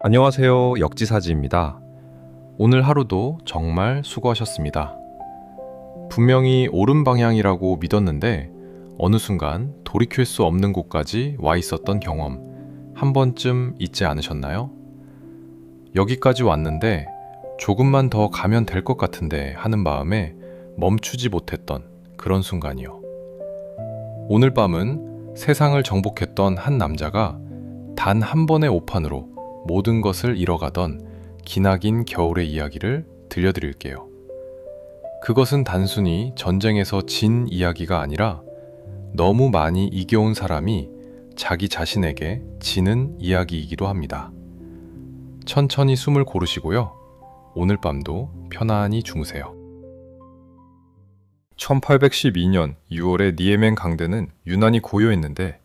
안녕하세요. 역지사지입니다. 오늘 하루도 정말 수고하셨습니다. 분명히 옳은 방향이라고 믿었는데 어느 순간 돌이킬 수 없는 곳까지 와 있었던 경험 한 번쯤 있지 않으셨나요? 여기까지 왔는데 조금만 더 가면 될 것 같은데 하는 마음에 멈추지 못했던 그런 순간이요. 오늘 밤은 세상을 정복했던 한 남자가 단 한 번의 오판으로 모든 것을 잃어가던 기나긴 겨울의 이야기를 들려드릴게요. 그것은 단순히 전쟁에서 진 이야기가 아니라 너무 많이 이겨온 사람이 자기 자신에게 지는 이야기이기도 합니다. 천천히 숨을 고르시고요. 오늘 밤도 편안히 주무세요. 1812년 6월의 니에멘 강대는 유난히 고요했는데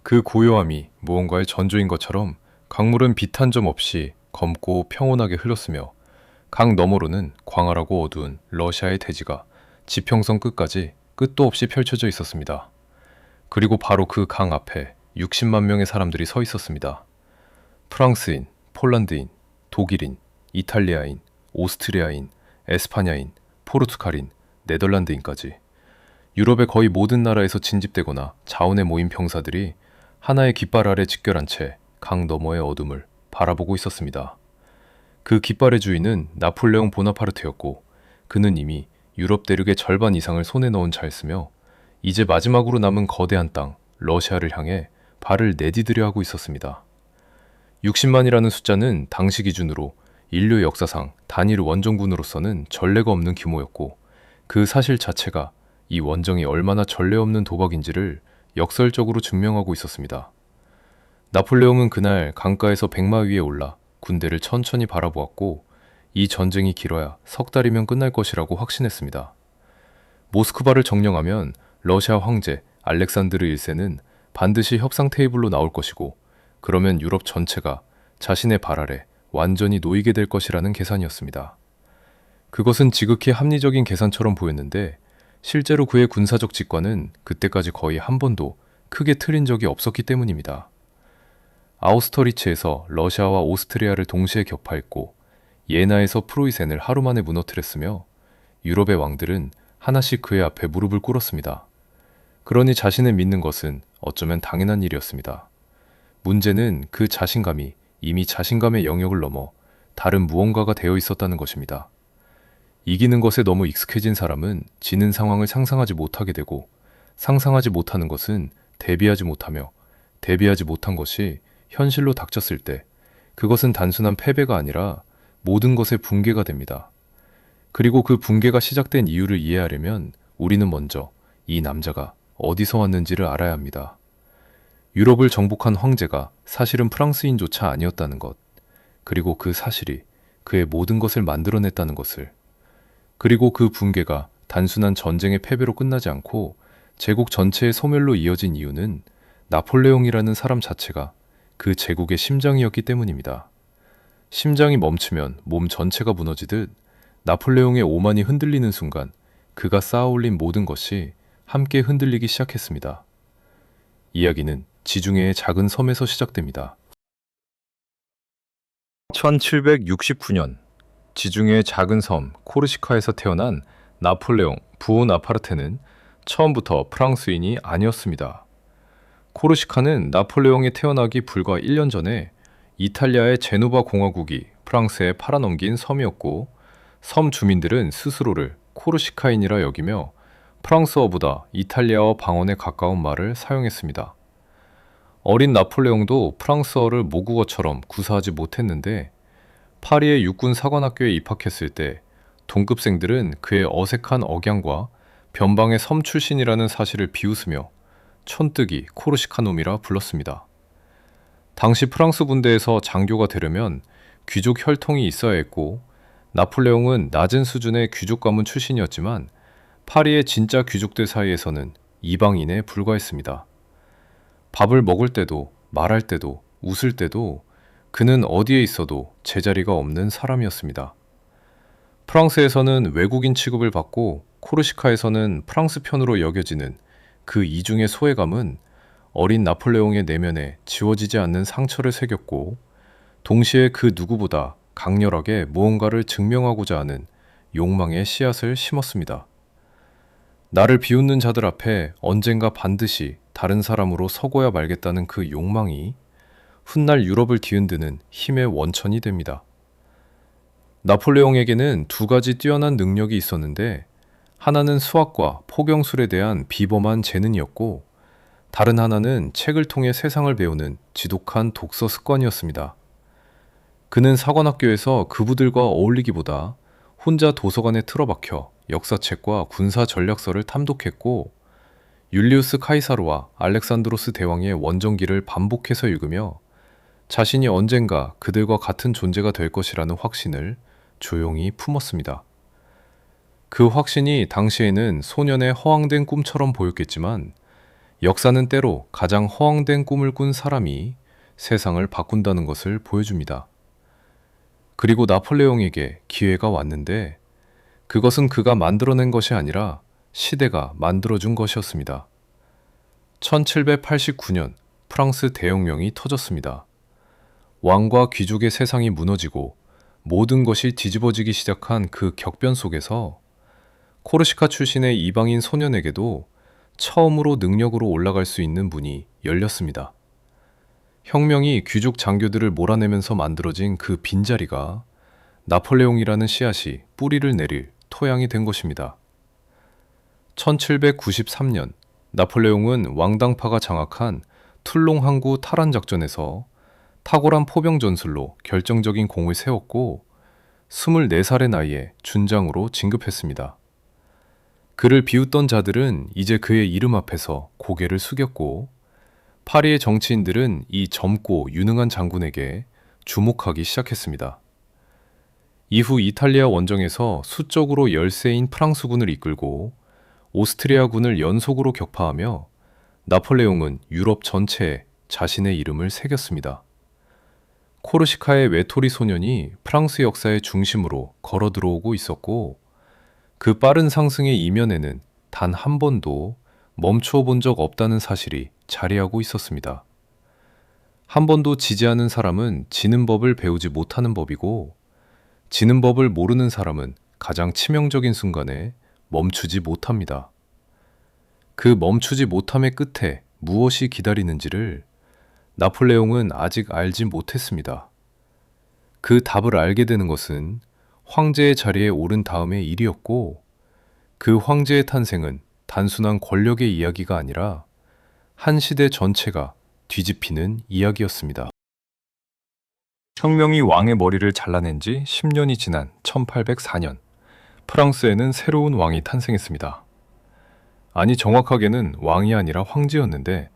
그 고요함이 무언가의 전조인 것처럼 강물은 빛 한 점 없이 검고 평온하게 흘렀으며 강 너머로는 광활하고 어두운 러시아의 대지가 지평선 끝까지 끝도 없이 펼쳐져 있었습니다. 그리고 바로 그 강 앞에 60만 명의 사람들이 서 있었습니다. 프랑스인, 폴란드인, 독일인, 이탈리아인, 오스트리아인, 에스파냐인, 포르투갈인, 네덜란드인까지 유럽의 거의 모든 나라에서 진집되거나 자원에 모인 병사들이 하나의 깃발 아래 직결한 채 강 너머의 어둠을 바라보고 있었습니다. 그 깃발의 주인은 나폴레옹 보나파르트였고 그는 이미 유럽 대륙의 절반 이상을 손에 넣은 자였으며 이제 마지막으로 남은 거대한 땅 러시아를 향해 발을 내디디려 하고 있었습니다. 60만이라는 숫자는 당시 기준으로 인류 역사상 단일 원정군으로서는 전례가 없는 규모였고 그 사실 자체가 이 원정이 얼마나 전례 없는 도박인지를 역설적으로 증명하고 있었습니다. 나폴레옹은 그날 강가에서 백마 위에 올라 군대를 천천히 바라보았고 이 전쟁이 길어야 석 달이면 끝날 것이라고 확신했습니다. 모스크바를 점령하면 러시아 황제 알렉산드르 1세는 반드시 협상 테이블로 나올 것이고 그러면 유럽 전체가 자신의 발 아래 완전히 놓이게 될 것이라는 계산이었습니다. 그것은 지극히 합리적인 계산처럼 보였는데 실제로 그의 군사적 직관은 그때까지 거의 한 번도 크게 틀린 적이 없었기 때문입니다. 아우스터리츠에서 러시아와 오스트리아를 동시에 격파했고 예나에서 프로이센을 하루 만에 무너뜨렸으며 유럽의 왕들은 하나씩 그의 앞에 무릎을 꿇었습니다. 그러니 자신을 믿는 것은 어쩌면 당연한 일이었습니다. 문제는 그 자신감이 이미 자신감의 영역을 넘어 다른 무언가가 되어 있었다는 것입니다. 이기는 것에 너무 익숙해진 사람은 지는 상황을 상상하지 못하게 되고 상상하지 못하는 것은 대비하지 못하며 대비하지 못한 것이 현실로 닥쳤을 때 그것은 단순한 패배가 아니라 모든 것의 붕괴가 됩니다. 그리고 그 붕괴가 시작된 이유를 이해하려면 우리는 먼저 이 남자가 어디서 왔는지를 알아야 합니다. 유럽을 정복한 황제가 사실은 프랑스인조차 아니었다는 것, 그리고 그 사실이 그의 모든 것을 만들어냈다는 것을, 그리고 그 붕괴가 단순한 전쟁의 패배로 끝나지 않고 제국 전체의 소멸로 이어진 이유는 나폴레옹이라는 사람 자체가 그 제국의 심장이었기 때문입니다. 심장이 멈추면 몸 전체가 무너지듯 나폴레옹의 오만이 흔들리는 순간 그가 쌓아올린 모든 것이 함께 흔들리기 시작했습니다. 이야기는 지중해의 작은 섬에서 시작됩니다. 1769년 지중해의 작은 섬 코르시카에서 태어난 나폴레옹 부오나파르테는 처음부터 프랑스인이 아니었습니다. 코르시카는 나폴레옹이 태어나기 불과 1년 전에 이탈리아의 제노바 공화국이 프랑스에 팔아넘긴 섬이었고 섬 주민들은 스스로를 코르시카인이라 여기며 프랑스어보다 이탈리아어 방언에 가까운 말을 사용했습니다. 어린 나폴레옹도 프랑스어를 모국어처럼 구사하지 못했는데 파리의 육군 사관학교에 입학했을 때 동급생들은 그의 어색한 억양과 변방의 섬 출신이라는 사실을 비웃으며 촌뜨기 코르시카놈이라 불렀습니다. 당시 프랑스 군대에서 장교가 되려면 귀족 혈통이 있어야 했고 나폴레옹은 낮은 수준의 귀족 가문 출신이었지만 파리의 진짜 귀족들 사이에서는 이방인에 불과했습니다. 밥을 먹을 때도 말할 때도 웃을 때도 그는 어디에 있어도 제자리가 없는 사람이었습니다. 프랑스에서는 외국인 취급을 받고 코르시카에서는 프랑스 편으로 여겨지는 그 이중의 소외감은 어린 나폴레옹의 내면에 지워지지 않는 상처를 새겼고 동시에 그 누구보다 강렬하게 무언가를 증명하고자 하는 욕망의 씨앗을 심었습니다. 나를 비웃는 자들 앞에 언젠가 반드시 다른 사람으로 서고야 말겠다는 그 욕망이 훗날 유럽을 뒤흔드는 힘의 원천이 됩니다. 나폴레옹에게는 두 가지 뛰어난 능력이 있었는데, 하나는 수학과 포경술에 대한 비범한 재능이었고, 다른 하나는 책을 통해 세상을 배우는 지독한 독서 습관이었습니다. 그는 사관학교에서 그부들과 어울리기보다 혼자 도서관에 틀어박혀 역사책과 군사 전략서를 탐독했고, 율리우스 카이사르와 알렉산드로스 대왕의 원정기를 반복해서 읽으며 자신이 언젠가 그들과 같은 존재가 될 것이라는 확신을 조용히 품었습니다. 그 확신이 당시에는 소년의 허황된 꿈처럼 보였겠지만, 역사는 때로 가장 허황된 꿈을 꾼 사람이 세상을 바꾼다는 것을 보여줍니다. 그리고 나폴레옹에게 기회가 왔는데, 그것은 그가 만들어낸 것이 아니라 시대가 만들어준 것이었습니다. 1789년 프랑스 대혁명이 터졌습니다. 왕과 귀족의 세상이 무너지고 모든 것이 뒤집어지기 시작한 그 격변 속에서 코르시카 출신의 이방인 소년에게도 처음으로 능력으로 올라갈 수 있는 문이 열렸습니다. 혁명이 귀족 장교들을 몰아내면서 만들어진 그 빈자리가 나폴레옹이라는 씨앗이 뿌리를 내릴 토양이 된 것입니다. 1793년 나폴레옹은 왕당파가 장악한 툴롱 항구 탈환 작전에서 탁월한 포병 전술로 결정적인 공을 세웠고 24살의 나이에 준장으로 진급했습니다. 그를 비웃던 자들은 이제 그의 이름 앞에서 고개를 숙였고, 파리의 정치인들은 이 젊고 유능한 장군에게 주목하기 시작했습니다. 이후 이탈리아 원정에서 수적으로 열세인 프랑스군을 이끌고 오스트리아군을 연속으로 격파하며 나폴레옹은 유럽 전체에 자신의 이름을 새겼습니다. 코르시카의 외톨이 소년이 프랑스 역사의 중심으로 걸어 들어오고 있었고, 그 빠른 상승의 이면에는 단 한 번도 멈추어 본 적 없다는 사실이 자리하고 있었습니다. 한 번도 지지 않은 사람은 지는 법을 배우지 못하는 법이고, 지는 법을 모르는 사람은 가장 치명적인 순간에 멈추지 못합니다. 그 멈추지 못함의 끝에 무엇이 기다리는지를 나폴레옹은 아직 알지 못했습니다. 그 답을 알게 되는 것은 황제의 자리에 오른 다음의 일이었고, 그 황제의 탄생은 단순한 권력의 이야기가 아니라 한 시대 전체가 뒤집히는 이야기였습니다. 혁명이 왕의 머리를 잘라낸 지 10년이 지난 1804년, 프랑스에는 새로운 왕이 탄생했습니다. 아니, 정확하게는 왕이 아니라 황제였는데,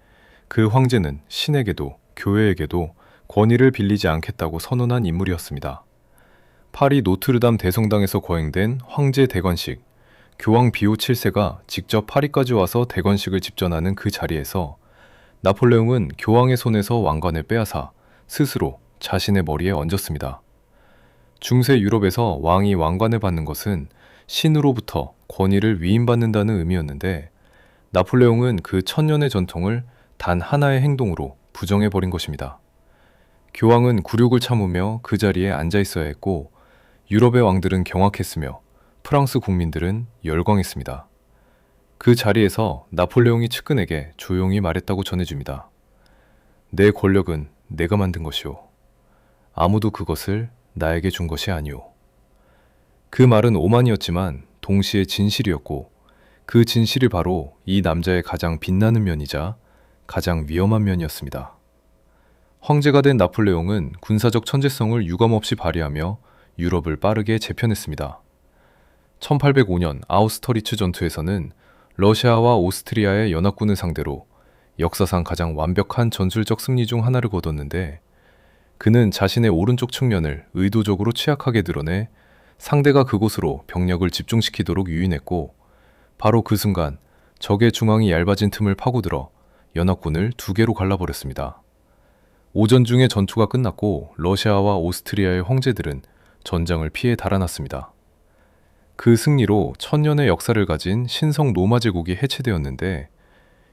그 황제는 신에게도 교회에게도 권위를 빌리지 않겠다고 선언한 인물이었습니다. 파리 노트르담 대성당에서 거행된 황제 대관식, 교황 비오 7세가 직접 파리까지 와서 대관식을 집전하는 그 자리에서 나폴레옹은 교황의 손에서 왕관을 빼앗아 스스로 자신의 머리에 얹었습니다. 중세 유럽에서 왕이 왕관을 받는 것은 신으로부터 권위를 위임받는다는 의미였는데, 나폴레옹은 그 천년의 전통을 단 하나의 행동으로 부정해버린 것입니다. 교황은 굴욕을 참으며 그 자리에 앉아 있어야 했고, 유럽의 왕들은 경악했으며 프랑스 국민들은 열광했습니다. 그 자리에서 나폴레옹이 측근에게 조용히 말했다고 전해집니다. 내 권력은 내가 만든 것이오. 아무도 그것을 나에게 준 것이 아니오. 그 말은 오만이었지만 동시에 진실이었고, 그 진실이 바로 이 남자의 가장 빛나는 면이자 가장 위험한 면이었습니다. 황제가 된 나폴레옹은 군사적 천재성을 유감없이 발휘하며 유럽을 빠르게 재편했습니다. 1805년 아우스터리츠 전투에서는 러시아와 오스트리아의 연합군을 상대로 역사상 가장 완벽한 전술적 승리 중 하나를 거뒀는데, 그는 자신의 오른쪽 측면을 의도적으로 취약하게 드러내 상대가 그곳으로 병력을 집중시키도록 유인했고, 바로 그 순간 적의 중앙이 얇아진 틈을 파고들어 연합군을 두 개로 갈라버렸습니다. 오전 중에 전투가 끝났고 러시아와 오스트리아의 황제들은 전장을 피해 달아났습니다. 그 승리로 천년의 역사를 가진 신성 로마 제국이 해체되었는데,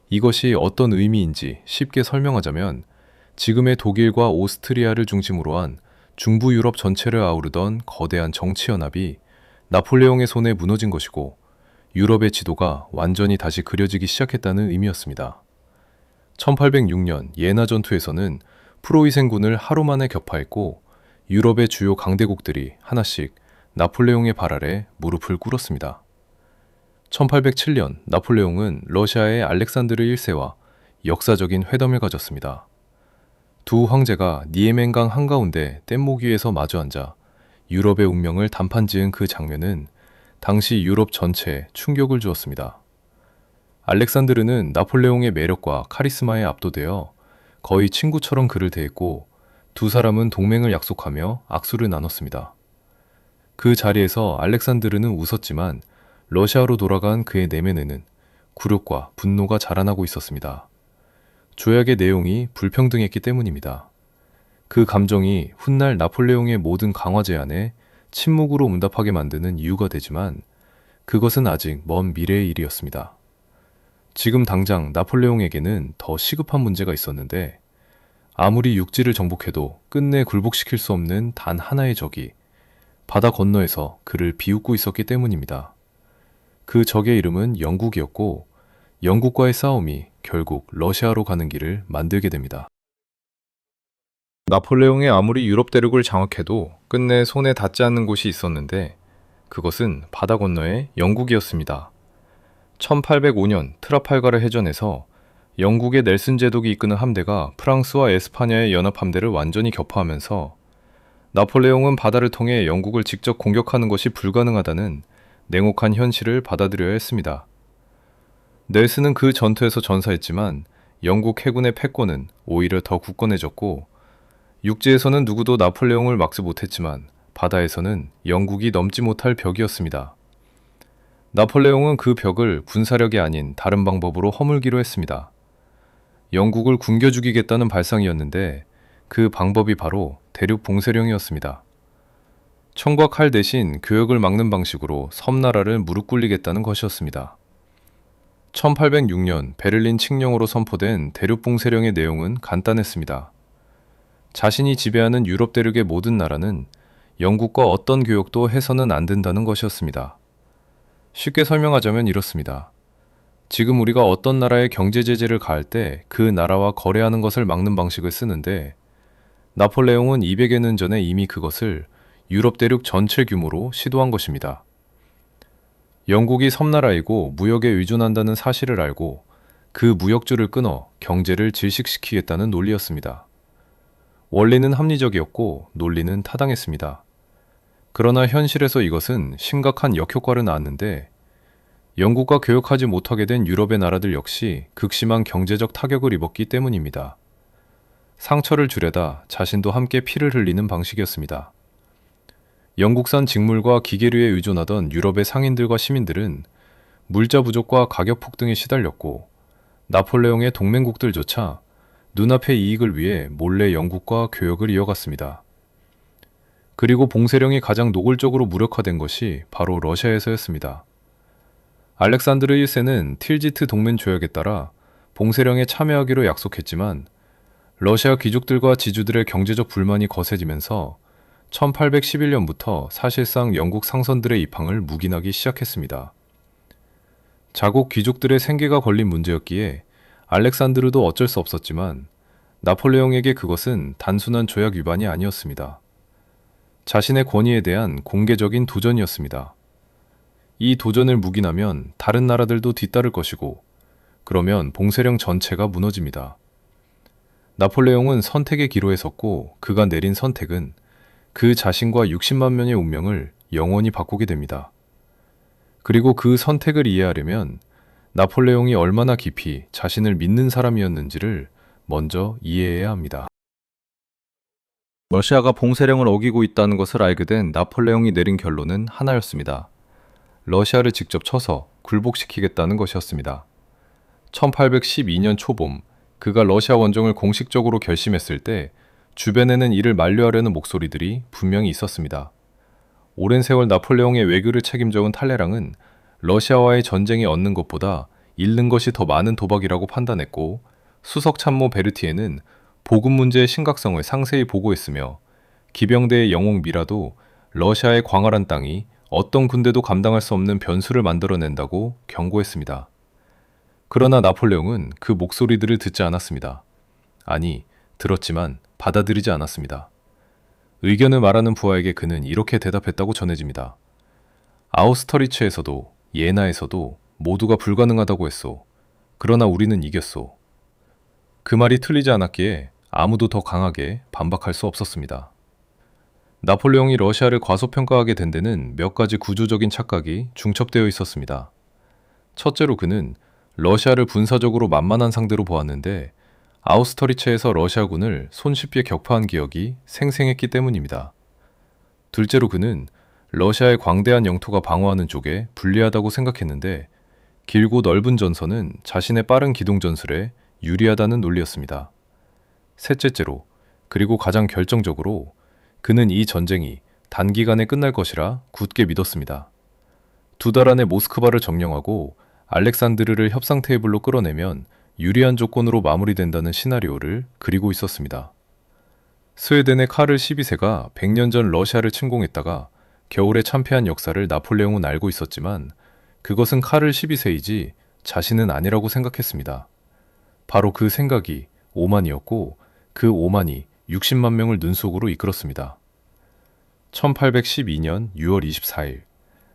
이것이 어떤 의미인지 쉽게 설명하자면 지금의 독일과 오스트리아를 중심으로 한 중부 유럽 전체를 아우르던 거대한 정치연합이 나폴레옹의 손에 무너진 것이고 유럽의 지도가 완전히 다시 그려지기 시작했다는 의미였습니다. 1806년 예나 전투에서는 프로이센군을 하루 만에 격파했고 유럽의 주요 강대국들이 하나씩 나폴레옹의 발 아래 무릎을 꿇었습니다. 1807년 나폴레옹은 러시아의 알렉산드르 1세와 역사적인 회담을 가졌습니다. 두 황제가 니에멘강 한가운데 뗏목 위에서 마주 앉아 유럽의 운명을 단판지은 그 장면은 당시 유럽 전체에 충격을 주었습니다. 알렉산드르는 나폴레옹의 매력과 카리스마에 압도되어 거의 친구처럼 그를 대했고 두 사람은 동맹을 약속하며 악수를 나눴습니다. 그 자리에서 알렉산드르는 웃었지만 러시아로 돌아간 그의 내면에는 굴욕과 분노가 자라나고 있었습니다. 조약의 내용이 불평등했기 때문입니다. 그 감정이 훗날 나폴레옹의 모든 강화 제안에 침묵으로 응답하게 만드는 이유가 되지만 그것은 아직 먼 미래의 일이었습니다. 지금 당장 나폴레옹에게는 더 시급한 문제가 있었는데 아무리 육지를 정복해도 끝내 굴복시킬 수 없는 단 하나의 적이 바다 건너에서 그를 비웃고 있었기 때문입니다. 그 적의 이름은 영국이었고 영국과의 싸움이 결국 러시아로 가는 길을 만들게 됩니다. 나폴레옹이 아무리 유럽 대륙을 장악해도 끝내 손에 닿지 않는 곳이 있었는데 그것은 바다 건너의 영국이었습니다. 1805년 트라팔가르 해전에서 영국의 넬슨 제독이 이끄는 함대가 프랑스와 에스파냐의 연합 함대를 완전히 격파하면서 나폴레옹은 바다를 통해 영국을 직접 공격하는 것이 불가능하다는 냉혹한 현실을 받아들여야 했습니다. 넬슨은 그 전투에서 전사했지만 영국 해군의 패권은 오히려 더 굳건해졌고 육지에서는 누구도 나폴레옹을 막지 못했지만 바다에서는 영국이 넘지 못할 벽이었습니다. 나폴레옹은 그 벽을 군사력이 아닌 다른 방법으로 허물기로 했습니다. 영국을 굶겨 죽이겠다는 발상이었는데 그 방법이 바로 대륙 봉쇄령이었습니다. 총과 칼 대신 교역을 막는 방식으로 섬나라를 무릎 꿇리겠다는 것이었습니다. 1806년 베를린 칙령으로 선포된 대륙 봉쇄령의 내용은 간단했습니다. 자신이 지배하는 유럽 대륙의 모든 나라는 영국과 어떤 교역도 해서는 안 된다는 것이었습니다. 쉽게 설명하자면 이렇습니다. 지금 우리가 어떤 나라에 경제 제재를 가할 때 그 나라와 거래하는 것을 막는 방식을 쓰는데 나폴레옹은 200여 년 전에 이미 그것을 유럽 대륙 전체 규모로 시도한 것입니다. 영국이 섬나라이고 무역에 의존한다는 사실을 알고 그 무역줄을 끊어 경제를 질식시키겠다는 논리였습니다. 원리는 합리적이었고 논리는 타당했습니다. 그러나 현실에서 이것은 심각한 역효과를 낳았는데 영국과 교역하지 못하게 된 유럽의 나라들 역시 극심한 경제적 타격을 입었기 때문입니다. 상처를 주려다 자신도 함께 피를 흘리는 방식이었습니다. 영국산 직물과 기계류에 의존하던 유럽의 상인들과 시민들은 물자 부족과 가격 폭등에 시달렸고 나폴레옹의 동맹국들조차 눈앞의 이익을 위해 몰래 영국과 교역을 이어갔습니다. 그리고 봉쇄령이 가장 노골적으로 무력화된 것이 바로 러시아에서였습니다. 알렉산드르 1세는 틸지트 동맹 조약에 따라 봉쇄령에 참여하기로 약속했지만 러시아 귀족들과 지주들의 경제적 불만이 거세지면서 1811년부터 사실상 영국 상선들의 입항을 묵인하기 시작했습니다. 자국 귀족들의 생계가 걸린 문제였기에 알렉산드르도 어쩔 수 없었지만 나폴레옹에게 그것은 단순한 조약 위반이 아니었습니다. 자신의 권위에 대한 공개적인 도전이었습니다. 이 도전을 묵인하면 다른 나라들도 뒤따를 것이고 그러면 봉쇄령 전체가 무너집니다. 나폴레옹은 선택의 기로에 섰고 그가 내린 선택은 그 자신과 60만 명의 운명을 영원히 바꾸게 됩니다. 그리고 그 선택을 이해하려면 나폴레옹이 얼마나 깊이 자신을 믿는 사람이었는지를 먼저 이해해야 합니다. 러시아가 봉쇄령을 어기고 있다는 것을 알게 된 나폴레옹이 내린 결론은 하나였습니다. 러시아를 직접 쳐서 굴복시키겠다는 것이었습니다. 1812년 초봄, 그가 러시아 원정을 공식적으로 결심했을 때 주변에는 이를 만류하려는 목소리들이 분명히 있었습니다. 오랜 세월 나폴레옹의 외교를 책임져온 탈레랑은 러시아와의 전쟁에 얻는 것보다 잃는 것이 더 많은 도박이라고 판단했고 수석 참모 베르티에는 보급 문제의 심각성을 상세히 보고했으며 기병대의 영웅 미라도 러시아의 광활한 땅이 어떤 군대도 감당할 수 없는 변수를 만들어낸다고 경고했습니다. 그러나 나폴레옹은 그 목소리들을 듣지 않았습니다. 아니, 들었지만 받아들이지 않았습니다. 의견을 말하는 부하에게 그는 이렇게 대답했다고 전해집니다. 아우스터리츠에서도 예나에서도 모두가 불가능하다고 했소. 그러나 우리는 이겼소. 그 말이 틀리지 않았기에 아무도 더 강하게 반박할 수 없었습니다. 나폴레옹이 러시아를 과소평가하게 된 데는 몇 가지 구조적인 착각이 중첩되어 있었습니다. 첫째로 그는 러시아를 군사적으로 만만한 상대로 보았는데 아우스터리츠에서 러시아군을 손쉽게 격파한 기억이 생생했기 때문입니다. 둘째로 그는 러시아의 광대한 영토가 방어하는 쪽에 불리하다고 생각했는데 길고 넓은 전선은 자신의 빠른 기동 전술에 유리하다는 논리였습니다. 셋째째로, 그리고 가장 결정적으로 그는 이 전쟁이 단기간에 끝날 것이라 굳게 믿었습니다. 2달 안에 모스크바를 점령하고 알렉산드르를 협상 테이블로 끌어내면 유리한 조건으로 마무리된다는 시나리오를 그리고 있었습니다. 스웨덴의 카를 12세가 100년 전 러시아를 침공했다가 겨울에 참패한 역사를 나폴레옹은 알고 있었지만 그것은 카를 12세이지 자신은 아니라고 생각했습니다. 바로 그 생각이 오만이었고 그 오만이 60만 명을 눈속으로 이끌었습니다. 1812년 6월 24일,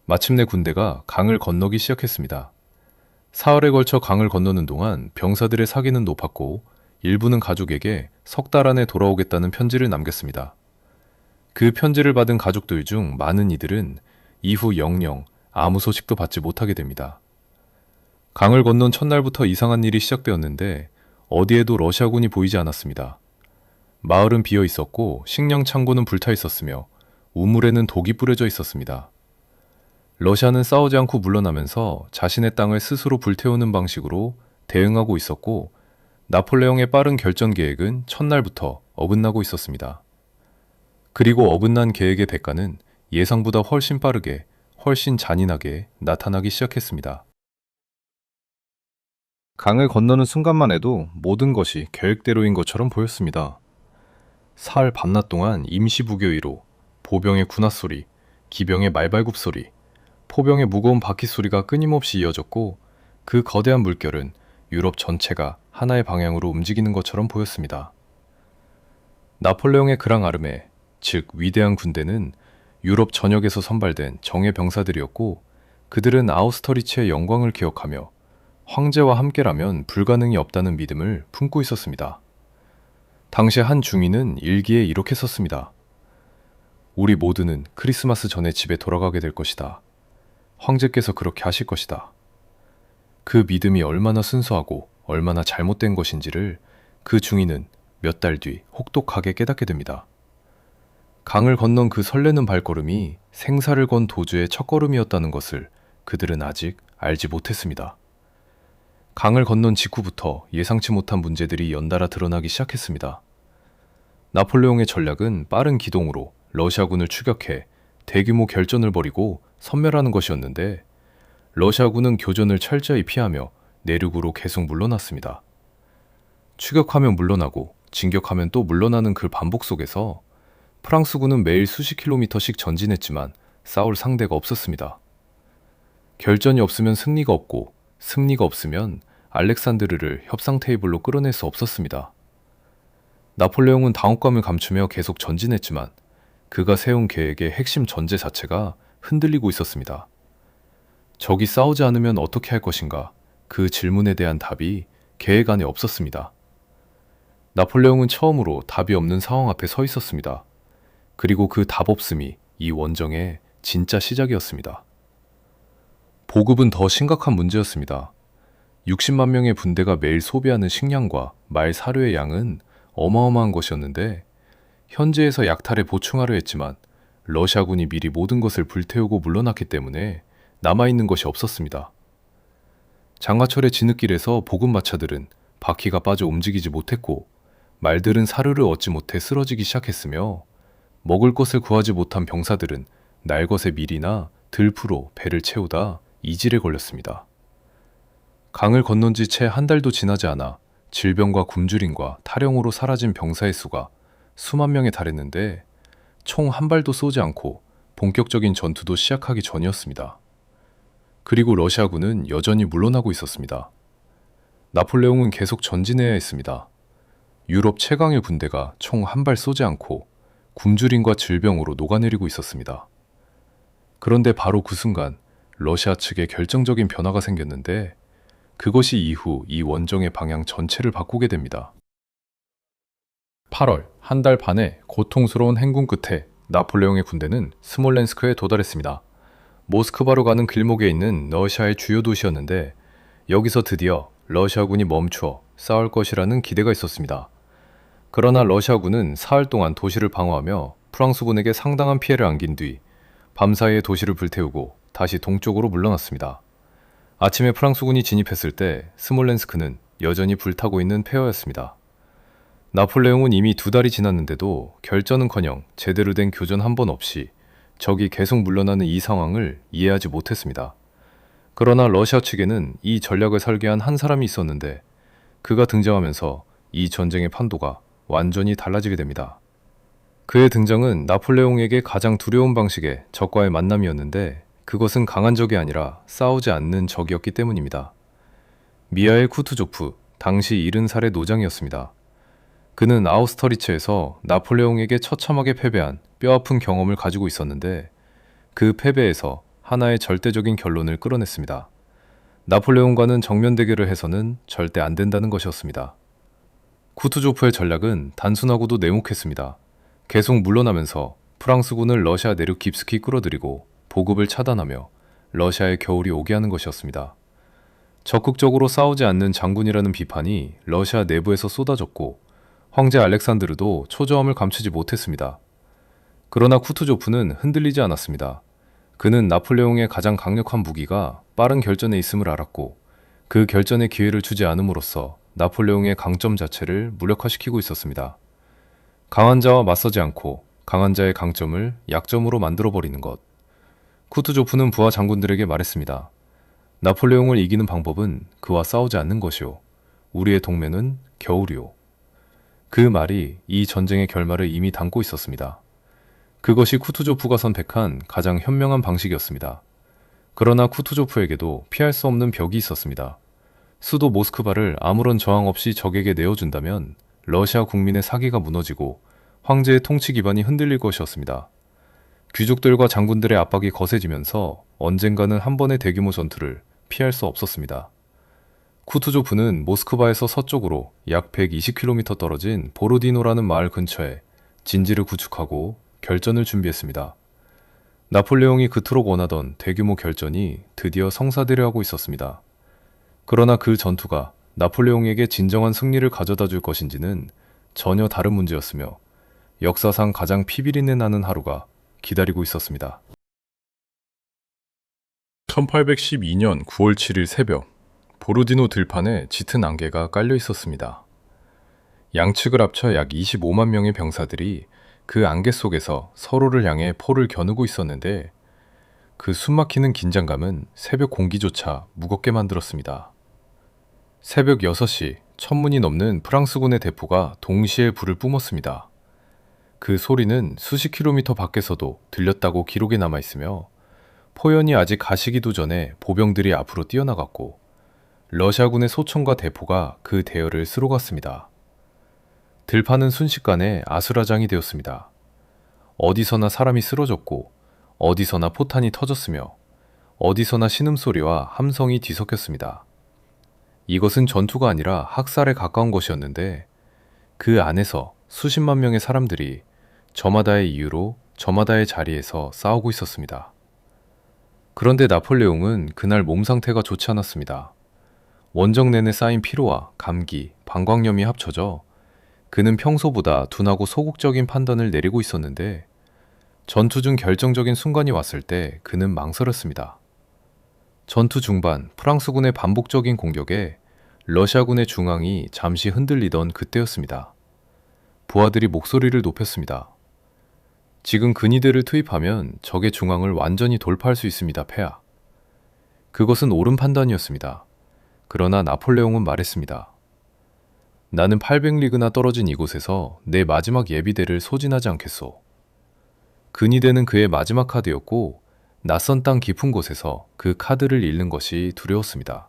마침내 군대가 강을 건너기 시작했습니다. 사흘에 걸쳐 강을 건너는 동안 병사들의 사기는 높았고 일부는 가족에게 석 달 안에 돌아오겠다는 편지를 남겼습니다. 그 편지를 받은 가족들 중 많은 이들은 이후 영영 아무 소식도 받지 못하게 됩니다. 강을 건넌 첫날부터 이상한 일이 시작되었는데 어디에도 러시아군이 보이지 않았습니다. 마을은 비어 있었고 식량 창고는 불타 있었으며 우물에는 독이 뿌려져 있었습니다. 러시아는 싸우지 않고 물러나면서 자신의 땅을 스스로 불태우는 방식으로 대응하고 있었고 나폴레옹의 빠른 결전 계획은 첫날부터 어긋나고 있었습니다. 그리고 어긋난 계획의 대가는 예상보다 훨씬 빠르게, 훨씬 잔인하게 나타나기 시작했습니다. 강을 건너는 순간만 해도 모든 것이 계획대로인 것처럼 보였습니다. 사흘 밤낮 동안 임시부교의로 보병의 군화소리, 기병의 말발굽 소리, 포병의 무거운 바퀴 소리가 끊임없이 이어졌고 그 거대한 물결은 유럽 전체가 하나의 방향으로 움직이는 것처럼 보였습니다. 나폴레옹의 그랑 아르메, 즉 위대한 군대는 유럽 전역에서 선발된 정예 병사들이었고 그들은 아우스터리츠의 영광을 기억하며 황제와 함께라면 불가능이 없다는 믿음을 품고 있었습니다. 당시 한 중인은 일기에 이렇게 썼습니다. 우리 모두는 크리스마스 전에 집에 돌아가게 될 것이다. 황제께서 그렇게 하실 것이다. 그 믿음이 얼마나 순수하고 얼마나 잘못된 것인지를 그 중인은 몇 달 뒤 혹독하게 깨닫게 됩니다. 강을 건넌 그 설레는 발걸음이 생사를 건 도주의 첫걸음이었다는 것을 그들은 아직 알지 못했습니다. 강을 건넌 직후부터 예상치 못한 문제들이 연달아 드러나기 시작했습니다. 나폴레옹의 전략은 빠른 기동으로 러시아군을 추격해 대규모 결전을 벌이고 섬멸하는 것이었는데 러시아군은 교전을 철저히 피하며 내륙으로 계속 물러났습니다. 추격하면 물러나고 진격하면 또 물러나는 그 반복 속에서 프랑스군은 매일 수십 킬로미터씩 전진했지만 싸울 상대가 없었습니다. 결전이 없으면 승리가 없고 승리가 없으면 알렉산드르를 협상 테이블로 끌어낼 수 없었습니다. 나폴레옹은 당혹감을 감추며 계속 전진했지만 그가 세운 계획의 핵심 전제 자체가 흔들리고 있었습니다. 적이 싸우지 않으면 어떻게 할 것인가? 그 질문에 대한 답이 계획 안에 없었습니다. 나폴레옹은 처음으로 답이 없는 상황 앞에 서 있었습니다. 그리고 그 답 없음이 이 원정의 진짜 시작이었습니다. 보급은 더 심각한 문제였습니다. 60만 명의 분대가 매일 소비하는 식량과 말 사료의 양은 어마어마한 것이었는데 현지에서 약탈에 보충하려 했지만 러시아군이 미리 모든 것을 불태우고 물러났기 때문에 남아있는 것이 없었습니다. 장마철의 진흙길에서 보급마차들은 바퀴가 빠져 움직이지 못했고 말들은 사료를 얻지 못해 쓰러지기 시작했으며 먹을 것을 구하지 못한 병사들은 날것의 밀이나 들푸로 배를 채우다 이질에 걸렸습니다. 강을 건넌 지 채 한 달도 지나지 않아 질병과 굶주림과 탈영으로 사라진 병사의 수가 수만 명에 달했는데 총 한 발도 쏘지 않고 본격적인 전투도 시작하기 전이었습니다. 그리고 러시아군은 여전히 물러나고 있었습니다. 나폴레옹은 계속 전진해야 했습니다. 유럽 최강의 군대가 총 한 발 쏘지 않고 굶주림과 질병으로 녹아내리고 있었습니다. 그런데 바로 그 순간 러시아 측에 결정적인 변화가 생겼는데 그것이 이후 이 원정의 방향 전체를 바꾸게 됩니다. 8월, 한 달 반의 고통스러운 행군 끝에 나폴레옹의 군대는 스몰렌스크에 도달했습니다. 모스크바로 가는 길목에 있는 러시아의 주요 도시였는데 여기서 드디어 러시아군이 멈추어 싸울 것이라는 기대가 있었습니다. 그러나 러시아군은 사흘 동안 도시를 방어하며 프랑스군에게 상당한 피해를 안긴 뒤 밤사이에 도시를 불태우고 다시 동쪽으로 물러났습니다. 아침에 프랑스군이 진입했을 때 스몰렌스크는 여전히 불타고 있는 폐허였습니다. 나폴레옹은 이미 2달이 지났는데도 결전은커녕 제대로 된 교전 한 번 없이 적이 계속 물러나는 이 상황을 이해하지 못했습니다. 그러나 러시아 측에는 이 전략을 설계한 한 사람이 있었는데 그가 등장하면서 이 전쟁의 판도가 완전히 달라지게 됩니다. 그의 등장은 나폴레옹에게 가장 두려운 방식의 적과의 만남이었는데 그것은 강한 적이 아니라 싸우지 않는 적이었기 때문입니다. 미하엘 쿠투조프, 당시 70살의 노장이었습니다. 그는 아우스터리츠에서 나폴레옹에게 처참하게 패배한 뼈아픈 경험을 가지고 있었는데 그 패배에서 하나의 절대적인 결론을 끌어냈습니다. 나폴레옹과는 정면 대결을 해서는 절대 안 된다는 것이었습니다. 쿠투조프의 전략은 단순하고도 냉혹했습니다. 계속 물러나면서 프랑스군을 러시아 내륙 깊숙이 끌어들이고 보급을 차단하며 러시아의 겨울이 오게 하는 것이었습니다. 적극적으로 싸우지 않는 장군이라는 비판이 러시아 내부에서 쏟아졌고 황제 알렉산드르도 초조함을 감추지 못했습니다. 그러나 쿠투조프는 흔들리지 않았습니다. 그는 나폴레옹의 가장 강력한 무기가 빠른 결전에 있음을 알았고 그 결전의 기회를 주지 않음으로써 나폴레옹의 강점 자체를 무력화시키고 있었습니다. 강한 자와 맞서지 않고 강한 자의 강점을 약점으로 만들어버리는 것. 쿠투조프는 부하 장군들에게 말했습니다. 나폴레옹을 이기는 방법은 그와 싸우지 않는 것이요. 우리의 동맹은 겨울이요. 그 말이 이 전쟁의 결말을 이미 담고 있었습니다. 그것이 쿠투조프가 선택한 가장 현명한 방식이었습니다. 그러나 쿠투조프에게도 피할 수 없는 벽이 있었습니다. 수도 모스크바를 아무런 저항 없이 적에게 내어준다면 러시아 국민의 사기가 무너지고 황제의 통치 기반이 흔들릴 것이었습니다. 귀족들과 장군들의 압박이 거세지면서 언젠가는 한 번의 대규모 전투를 피할 수 없었습니다. 쿠투조프는 모스크바에서 서쪽으로 약 120km 떨어진 보로디노라는 마을 근처에 진지를 구축하고 결전을 준비했습니다. 나폴레옹이 그토록 원하던 대규모 결전이 드디어 성사되려 하고 있었습니다. 그러나 그 전투가 나폴레옹에게 진정한 승리를 가져다 줄 것인지는 전혀 다른 문제였으며 역사상 가장 피비린내 나는 하루가 기다리고 있었습니다. 1812년 9월 7일 새벽, 보로디노 들판에 짙은 안개가 깔려 있었습니다. 양측을 합쳐 약 25만 명의 병사들이 그 안개 속에서 서로를 향해 포를 겨누고 있었는데 그 숨막히는 긴장감은 새벽 공기조차 무겁게 만들었습니다. 새벽 6시, 1000문이 넘는 프랑스군의 대포가 동시에 불을 뿜었습니다. 그 소리는 수십 킬로미터 밖에서도 들렸다고 기록에 남아있으며 포연이 아직 가시기도 전에 보병들이 앞으로 뛰어나갔고 러시아군의 소총과 대포가 그 대열을 쓸어갔습니다. 들판은 순식간에 아수라장이 되었습니다. 어디서나 사람이 쓰러졌고 어디서나 포탄이 터졌으며 어디서나 신음소리와 함성이 뒤섞였습니다. 이것은 전투가 아니라 학살에 가까운 것이었는데 그 안에서 수십만 명의 사람들이 저마다의 이유로 저마다의 자리에서 싸우고 있었습니다. 그런데 나폴레옹은 그날 몸 상태가 좋지 않았습니다. 원정 내내 쌓인 피로와 감기, 방광염이 합쳐져 그는 평소보다 둔하고 소극적인 판단을 내리고 있었는데 전투 중 결정적인 순간이 왔을 때 그는 망설였습니다. 전투 중반 프랑스군의 반복적인 공격에 러시아군의 중앙이 잠시 흔들리던 그때였습니다. 부하들이 목소리를 높였습니다. 지금 근위대를 투입하면 적의 중앙을 완전히 돌파할 수 있습니다, 폐하. 그것은 옳은 판단이었습니다. 그러나 나폴레옹은 말했습니다. 나는 800리그나 떨어진 이곳에서 내 마지막 예비대를 소진하지 않겠소. 근위대는 그의 마지막 카드였고 낯선 땅 깊은 곳에서 그 카드를 잃는 것이 두려웠습니다.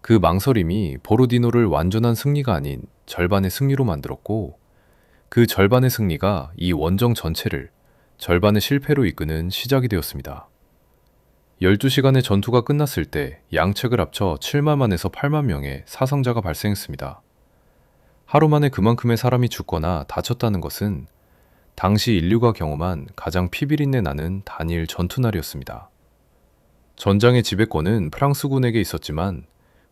그 망설임이 보로디노를 완전한 승리가 아닌 절반의 승리로 만들었고 그 절반의 승리가 이 원정 전체를 절반의 실패로 이끄는 시작이 되었습니다. 12시간의 전투가 끝났을 때 양측을 합쳐 7만만에서 8만 명의 사상자가 발생했습니다. 하루 만에 그만큼의 사람이 죽거나 다쳤다는 것은 당시 인류가 경험한 가장 피비린내 나는 단일 전투날이었습니다. 전장의 지배권은 프랑스군에게 있었지만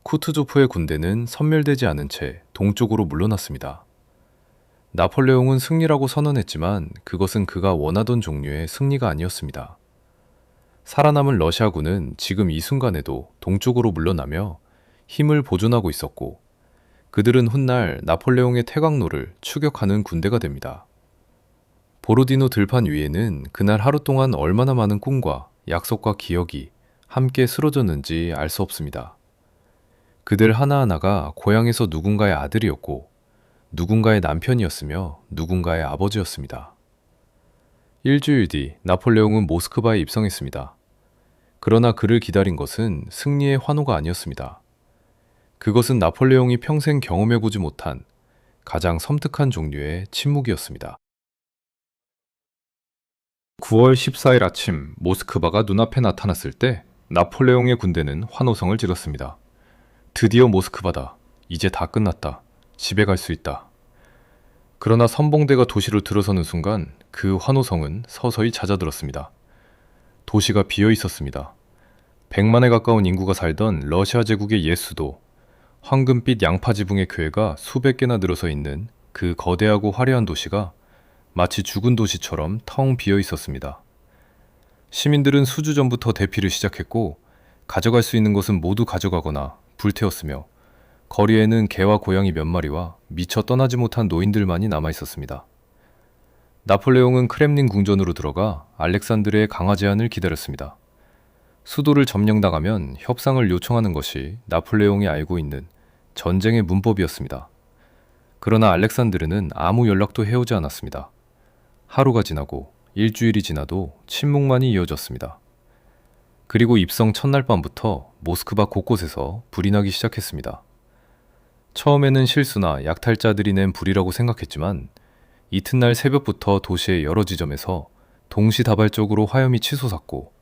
쿠투조프의 군대는 섬멸되지 않은 채 동쪽으로 물러났습니다. 나폴레옹은 승리라고 선언했지만 그것은 그가 원하던 종류의 승리가 아니었습니다. 살아남은 러시아군은 지금 이 순간에도 동쪽으로 물러나며 힘을 보존하고 있었고 그들은 훗날 나폴레옹의 태광로를 추격하는 군대가 됩니다. 보로디노 들판 위에는 그날 하루 동안 얼마나 많은 꿈과 약속과 기억이 함께 쓰러졌는지 알 수 없습니다. 그들 하나하나가 고향에서 누군가의 아들이었고 누군가의 남편이었으며 누군가의 아버지였습니다. 일주일 뒤 나폴레옹은 모스크바에 입성했습니다. 그러나 그를 기다린 것은 승리의 환호가 아니었습니다. 그것은 나폴레옹이 평생 경험해보지 못한 가장 섬뜩한 종류의 침묵이었습니다. 9월 14일 아침 모스크바가 눈앞에 나타났을 때 나폴레옹의 군대는 환호성을 질렀습니다. 드디어 모스크바다. 이제 다 끝났다. 집에 갈 수 있다. 그러나 선봉대가 도시로 들어서는 순간 그 환호성은 서서히 잦아들었습니다. 도시가 비어 있었습니다. 100만에 가까운 인구가 살던 러시아 제국의 옛 수도, 황금빛 양파 지붕의 교회가 수백 개나 늘어서 있는 그 거대하고 화려한 도시가 마치 죽은 도시처럼 텅 비어 있었습니다. 시민들은 수주 전부터 대피를 시작했고 가져갈 수 있는 것은 모두 가져가거나 불태웠으며 거리에는 개와 고양이 몇 마리와 미처 떠나지 못한 노인들만이 남아 있었습니다. 나폴레옹은 크렘린 궁전으로 들어가 알렉산드르의 강화 제안을 기다렸습니다. 수도를 점령당하면 협상을 요청하는 것이 나폴레옹이 알고 있는 전쟁의 문법이었습니다. 그러나 알렉산드르는 아무 연락도 해오지 않았습니다. 하루가 지나고 일주일이 지나도 침묵만이 이어졌습니다. 그리고 입성 첫날 밤부터 모스크바 곳곳에서 불이 나기 시작했습니다. 처음에는 실수나 약탈자들이 낸 불이라고 생각했지만 이튿날 새벽부터 도시의 여러 지점에서 동시다발적으로 화염이 치솟았고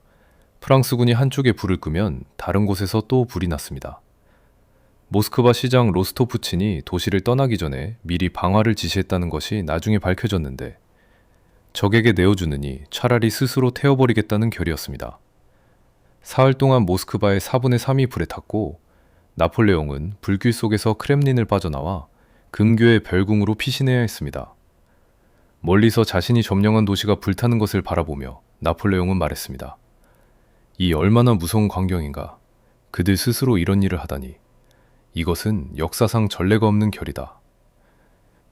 프랑스군이 한쪽에 불을 끄면 다른 곳에서 또 불이 났습니다. 모스크바 시장 로스토프친이 도시를 떠나기 전에 미리 방화를 지시했다는 것이 나중에 밝혀졌는데 적에게 내어주느니 차라리 스스로 태워버리겠다는 결의였습니다. 사흘 동안 모스크바의 4분의 3이 불에 탔고 나폴레옹은 불길 속에서 크렘린을 빠져나와 근교의 별궁으로 피신해야 했습니다. 멀리서 자신이 점령한 도시가 불타는 것을 바라보며 나폴레옹은 말했습니다. 이 얼마나 무서운 광경인가. 그들 스스로 이런 일을 하다니. 이것은 역사상 전례가 없는 결이다.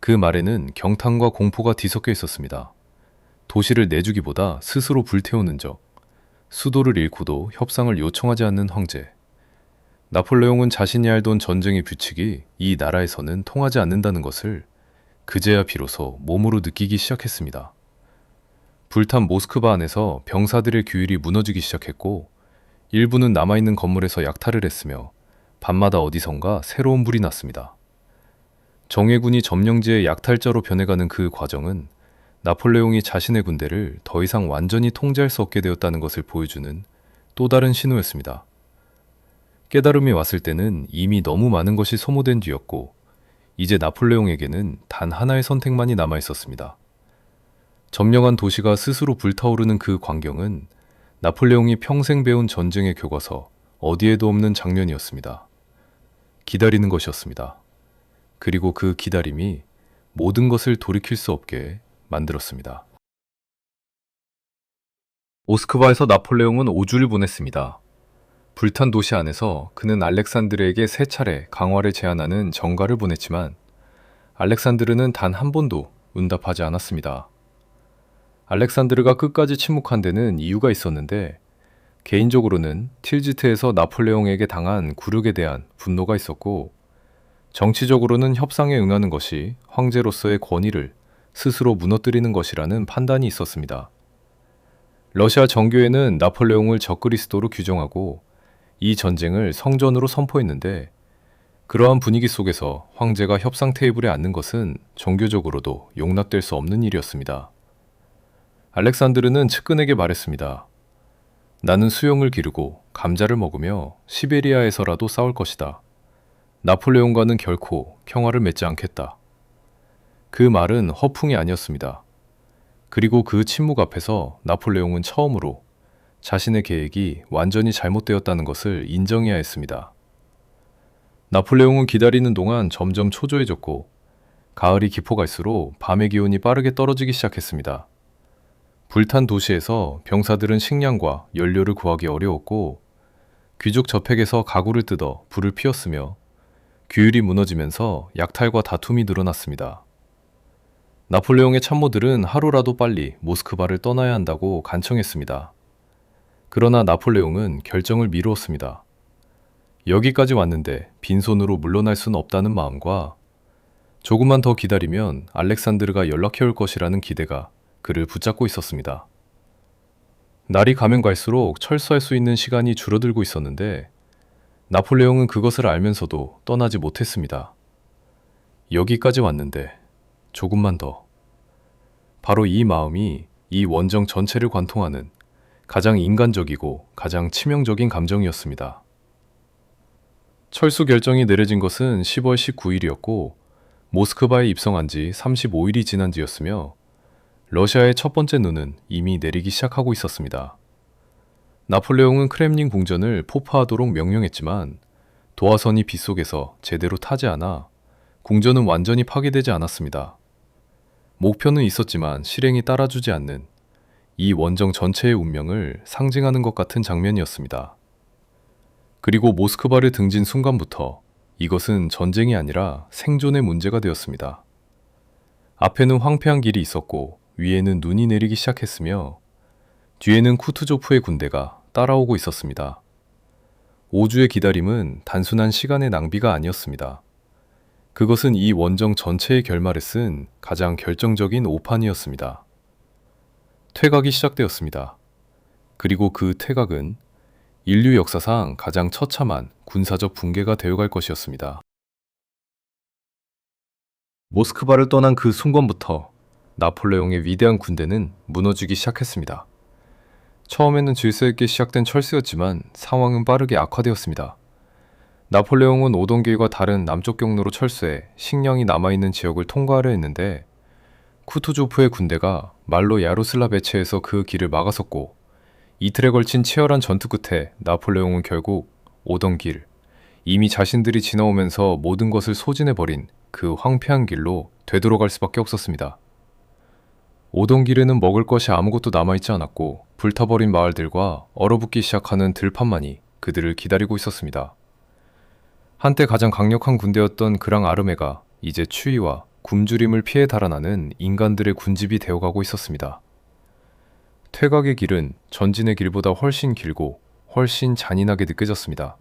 그 말에는 경탄과 공포가 뒤섞여 있었습니다. 도시를 내주기보다 스스로 불태우는 적, 수도를 잃고도 협상을 요청하지 않는 황제. 나폴레옹은 자신이 알던 전쟁의 규칙이 이 나라에서는 통하지 않는다는 것을 그제야 비로소 몸으로 느끼기 시작했습니다. 불탄 모스크바 안에서 병사들의 규율이 무너지기 시작했고 일부는 남아있는 건물에서 약탈을 했으며 밤마다 어디선가 새로운 불이 났습니다. 정예군이 점령지의 약탈자로 변해가는 그 과정은 나폴레옹이 자신의 군대를 더 이상 완전히 통제할 수 없게 되었다는 것을 보여주는 또 다른 신호였습니다. 깨달음이 왔을 때는 이미 너무 많은 것이 소모된 뒤였고 이제 나폴레옹에게는 단 하나의 선택만이 남아 있었습니다. 점령한 도시가 스스로 불타오르는 그 광경은 나폴레옹이 평생 배운 전쟁의 교과서 어디에도 없는 장면이었습니다. 기다리는 것이었습니다. 그리고 그 기다림이 모든 것을 돌이킬 수 없게 만들었습니다. 모스크바에서 나폴레옹은 5주를 보냈습니다. 불탄 도시 안에서 그는 알렉산드르에게 3차례 강화를 제안하는 전가를 보냈지만 알렉산드르는 단 한 번도 응답하지 않았습니다. 알렉산드르가 끝까지 침묵한 데는 이유가 있었는데 개인적으로는 틸지트에서 나폴레옹에게 당한 굴욕에 대한 분노가 있었고 정치적으로는 협상에 응하는 것이 황제로서의 권위를 스스로 무너뜨리는 것이라는 판단이 있었습니다. 러시아 정교회는 나폴레옹을 적그리스도로 규정하고 이 전쟁을 성전으로 선포했는데, 그러한 분위기 속에서 황제가 협상 테이블에 앉는 것은 종교적으로도 용납될 수 없는 일이었습니다. 알렉산드르는 측근에게 말했습니다. 나는 수영을 기르고 감자를 먹으며 시베리아에서라도 싸울 것이다. 나폴레옹과는 결코 평화를 맺지 않겠다. 그 말은 허풍이 아니었습니다. 그리고 그 침묵 앞에서 나폴레옹은 처음으로 자신의 계획이 완전히 잘못되었다는 것을 인정해야 했습니다. 나폴레옹은 기다리는 동안 점점 초조해졌고, 가을이 깊어갈수록 밤의 기온이 빠르게 떨어지기 시작했습니다. 불탄 도시에서 병사들은 식량과 연료를 구하기 어려웠고, 귀족 저택에서 가구를 뜯어 불을 피웠으며 규율이 무너지면서 약탈과 다툼이 늘어났습니다. 나폴레옹의 참모들은 하루라도 빨리 모스크바를 떠나야 한다고 간청했습니다. 그러나 나폴레옹은 결정을 미루었습니다. 여기까지 왔는데 빈손으로 물러날 수는 없다는 마음과 조금만 더 기다리면 알렉산드르가 연락해올 것이라는 기대가 그를 붙잡고 있었습니다. 날이 가면 갈수록 철수할 수 있는 시간이 줄어들고 있었는데, 나폴레옹은 그것을 알면서도 떠나지 못했습니다. 여기까지 왔는데 조금만 더. 바로 이 마음이 이 원정 전체를 관통하는 가장 인간적이고 가장 치명적인 감정이었습니다. 철수 결정이 내려진 것은 10월 19일이었고 모스크바에 입성한 지 35일이 지난 뒤였으며, 러시아의 첫 번째 눈은 이미 내리기 시작하고 있었습니다. 나폴레옹은 크렘린 궁전을 폭파하도록 명령했지만 도화선이 빗속에서 제대로 타지 않아 궁전은 완전히 파괴되지 않았습니다. 목표는 있었지만 실행이 따라주지 않는 이 원정 전체의 운명을 상징하는 것 같은 장면이었습니다. 그리고 모스크바를 등진 순간부터 이것은 전쟁이 아니라 생존의 문제가 되었습니다. 앞에는 황폐한 길이 있었고 위에는 눈이 내리기 시작했으며 뒤에는 쿠투조프의 군대가 따라오고 있었습니다. 5주의 기다림은 단순한 시간의 낭비가 아니었습니다. 그것은 이 원정 전체의 결말에 쓴 가장 결정적인 오판이었습니다. 퇴각이 시작되었습니다. 그리고 그 퇴각은 인류 역사상 가장 처참한 군사적 붕괴가 되어갈 것이었습니다. 모스크바를 떠난 그 순간부터 나폴레옹의 위대한 군대는 무너지기 시작했습니다. 처음에는 질서 있게 시작된 철수였지만 상황은 빠르게 악화되었습니다. 나폴레옹은 오던 길과 다른 남쪽 경로로 철수해 식량이 남아있는 지역을 통과하려 했는데, 쿠투조프의 군대가 말로 야로슬라베체에서 그 길을 막아섰고, 이틀에 걸친 치열한 전투 끝에 나폴레옹은 결국 오던 길, 이미 자신들이 지나오면서 모든 것을 소진해버린 그 황폐한 길로 되돌아갈 수밖에 없었습니다. 오던 길에는 먹을 것이 아무것도 남아있지 않았고 불타버린 마을들과 얼어붙기 시작하는 들판만이 그들을 기다리고 있었습니다. 한때 가장 강력한 군대였던 그랑 아르메가 이제 추위와 굶주림을 피해 달아나는 인간들의 군집이 되어가고 있었습니다. 퇴각의 길은 전진의 길보다 훨씬 길고 훨씬 잔인하게 느껴졌습니다.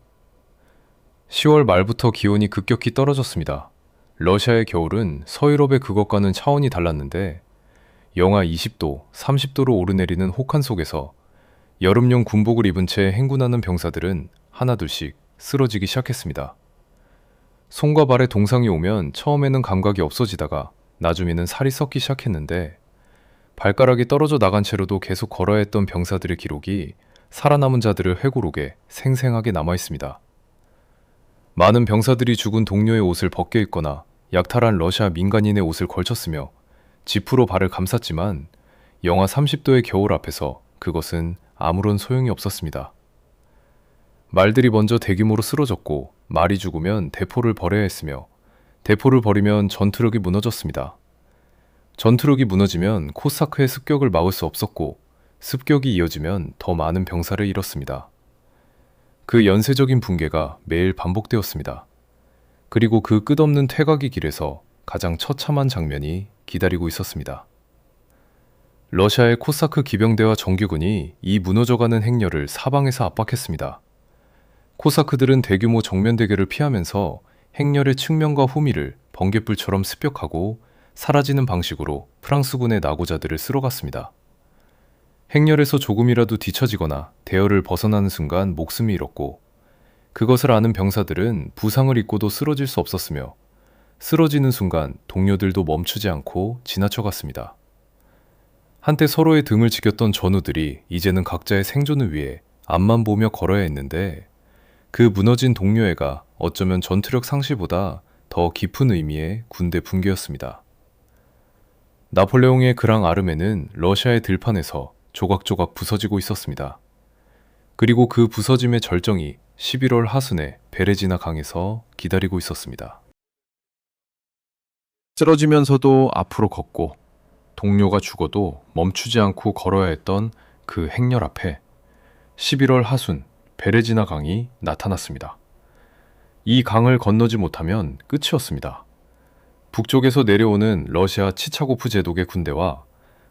10월 말부터 기온이 급격히 떨어졌습니다. 러시아의 겨울은 서유럽의 그것과는 차원이 달랐는데, 영하 20도, 30도로 오르내리는 혹한 속에서 여름용 군복을 입은 채 행군하는 병사들은 하나둘씩 쓰러지기 시작했습니다. 손과 발에 동상이 오면 처음에는 감각이 없어지다가 나중에는 살이 썩기 시작했는데, 발가락이 떨어져 나간 채로도 계속 걸어야 했던 병사들의 기록이 살아남은 자들을 회고록에 생생하게 남아있습니다. 많은 병사들이 죽은 동료의 옷을 벗겨 입거나 약탈한 러시아 민간인의 옷을 걸쳤으며 지프로 발을 감쌌지만 영하 30도의 겨울 앞에서 그것은 아무런 소용이 없었습니다. 말들이 먼저 대규모로 쓰러졌고, 말이 죽으면 대포를 버려야 했으며 대포를 버리면 전투력이 무너졌습니다. 전투력이 무너지면 코사크의 습격을 막을 수 없었고, 습격이 이어지면 더 많은 병사를 잃었습니다. 그 연쇄적인 붕괴가 매일 반복되었습니다. 그리고 그 끝없는 퇴각의 길에서 가장 처참한 장면이 기다리고 있었습니다. 러시아의 코사크 기병대와 정규군이 이 무너져가는 행렬을 사방에서 압박했습니다. 코사크들은 대규모 정면 대결을 피하면서 행렬의 측면과 후미를 번갯불처럼 습격하고 사라지는 방식으로 프랑스군의 나고자들을 쓸어갔습니다. 행렬에서 조금이라도 뒤처지거나 대열을 벗어나는 순간 목숨이 잃었고, 그것을 아는 병사들은 부상을 입고도 쓰러질 수 없었으며 쓰러지는 순간 동료들도 멈추지 않고 지나쳐갔습니다. 한때 서로의 등을 지켰던 전우들이 이제는 각자의 생존을 위해 앞만 보며 걸어야 했는데, 그 무너진 동료애가 어쩌면 전투력 상실보다 더 깊은 의미의 군대 붕괴였습니다. 나폴레옹의 그랑 아르메는 러시아의 들판에서 조각조각 부서지고 있었습니다. 그리고 그 부서짐의 절정이 11월 하순에 베레지나 강에서 기다리고 있었습니다. 쓰러지면서도 앞으로 걷고 동료가 죽어도 멈추지 않고 걸어야 했던 그 행렬 앞에 11월 하순 베레지나 강이 나타났습니다. 이 강을 건너지 못하면 끝이었습니다. 북쪽에서 내려오는 러시아 치차고프 제독의 군대와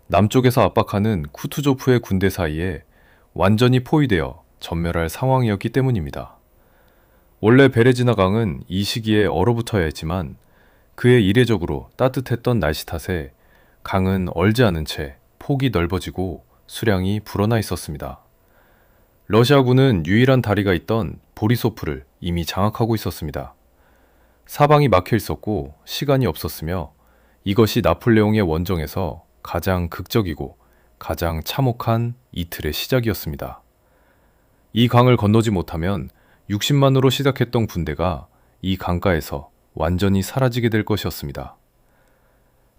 남쪽에서 압박하는 쿠투조프의 군대 사이에 완전히 포위되어 전멸할 상황이었기 때문입니다. 원래 베레지나 강은 이 시기에 얼어붙어야 했지만 그의 이례적으로 따뜻했던 날씨 탓에 강은 얼지 않은 채 폭이 넓어지고 수량이 불어나 있었습니다. 러시아군은 유일한 다리가 있던 보리소프를 이미 장악하고 있었습니다. 사방이 막혀 있었고 시간이 없었으며 이것이 나폴레옹의 원정에서 가장 극적이고 가장 참혹한 이틀의 시작이었습니다. 이 강을 건너지 못하면 60만으로 시작했던 군대가 이 강가에서 완전히 사라지게 될 것이었습니다.